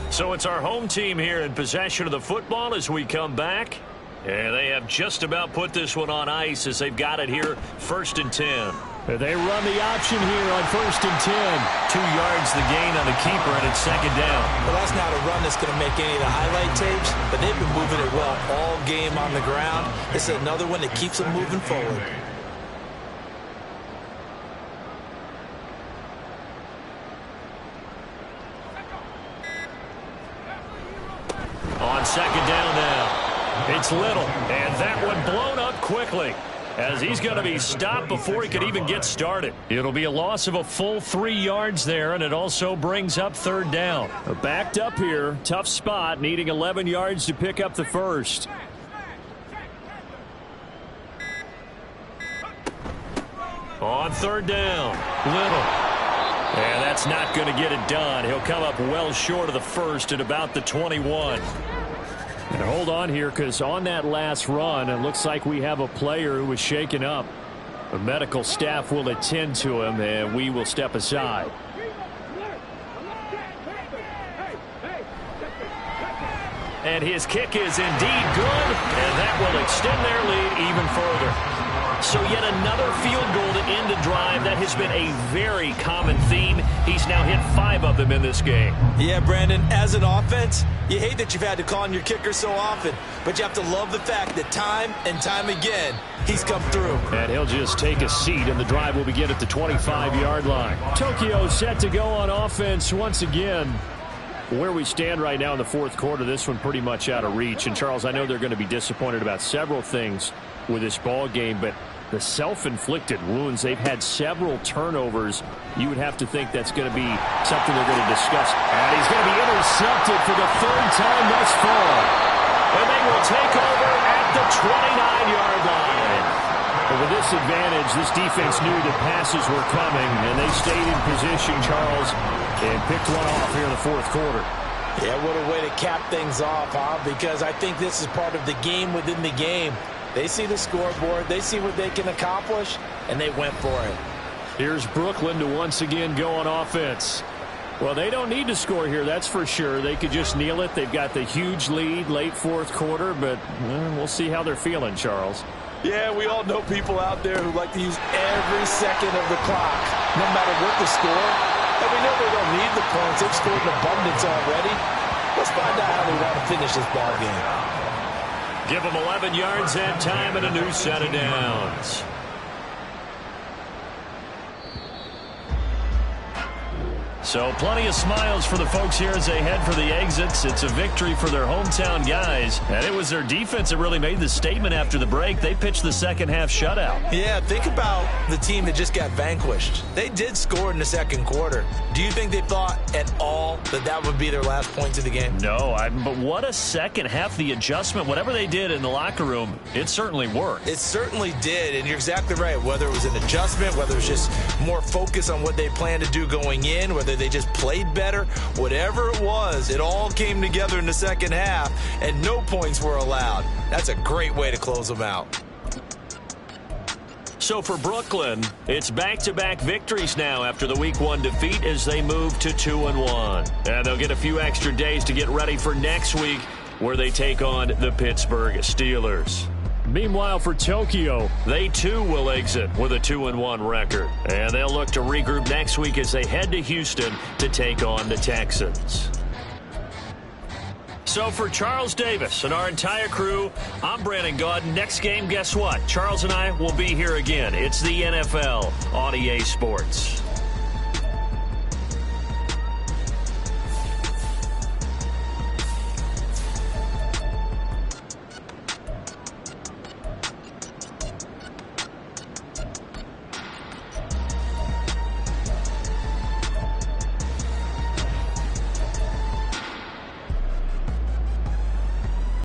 A: So it's our home team here in possession of the football as we come back. And they have just about put this one on ice as they've got it here, 1st and 10.
D: They run the option here on 1st and 10.
A: 2 yards the gain on the keeper, and it's 2nd down.
B: Well, that's not a run that's going to make any of the highlight tapes, but they've been moving it well all game on the ground. This is another one that keeps them moving forward.
A: On 2nd down now. It's Little, and that one blown up quickly as he's going to be stopped before he could even get started.
D: It'll be a loss of a full 3 yards there, and it also brings up 3rd down. Backed up here, tough spot, needing 11 yards to pick up the first.
A: On 3rd down, Little. And that's not going to get it done. He'll come up well short of the first at about the 21.
D: And hold on here, because on that last run, it looks like we have a player who was shaken up. The medical staff will attend to him, and we will step aside.
A: And his kick is indeed good, and that will extend their lead even further. So yet another field goal to end a drive. That has been a very common theme. He's now hit 5 of them in this game.
B: Yeah, Brandon, as an offense, you hate that you've had to call on your kicker so often, but you have to love the fact that time and time again, he's come through.
D: And he'll just take a seat, and the drive will begin at the 25-yard line. Tokyo set to go on offense once again. Where we stand right now in the fourth quarter, this one pretty much out of reach. And, Charles, I know they're going to be disappointed about several things with this ball game, but the self-inflicted wounds, they've had several turnovers. You would have to think that's going to be something they're going to discuss.
A: And he's going to be intercepted for the 3rd time thus far. And they will take over at the 29-yard line.
D: But with this advantage, this defense knew that passes were coming, and they stayed in position, Charles, and picked one off here in the fourth quarter.
C: Yeah, what a way to cap things off, huh? Because I think this is part of the game within the game. They see the scoreboard, they see what they can accomplish, and they went for it.
D: Here's Brooklyn to once again go on offense. Well, they don't need to score here, that's for sure. They could just kneel it. They've got the huge lead late fourth quarter, but we'll see how they're feeling, Charles.
C: Yeah, we all know people out there who like to use every second of the clock, no matter what the score. And we know they don't need the points. They've scored in abundance already. Let's find out how they want to finish this ball game.
A: Give them 11 yards and time and a new set of downs. So plenty of smiles for the folks here as they head for the exits. It's a victory for their hometown guys. And it was their defense that really made the statement after the break. They pitched the second half shutout.
B: Yeah, think about the team that just got vanquished. They did score in the second quarter. Do you think they thought at all that that would be their last points of the game?
A: No, but what a second half. The adjustment, whatever they did in the locker room, it certainly worked.
B: It certainly did, and you're exactly right. Whether it was an adjustment, whether it was just more focus on what they planned to do going in, whether they just played better, whatever it was, it all came together in the second half, and no points were allowed. That's a great way to close them out.
A: So for Brooklyn, it's back-to-back victories now after the Week 1 defeat as they move to 2-1. And they'll get a few extra days to get ready for next week where they take on the Pittsburgh Steelers.
D: Meanwhile, for Tokyo,
A: they too will exit with a 2-1 record. And they'll look to regroup next week as they head to Houston to take on the Texans. So for Charles Davis and our entire crew, I'm Brandon Gaudin. Next game, guess what? Charles and I will be here again. It's the NFL on EA Sports.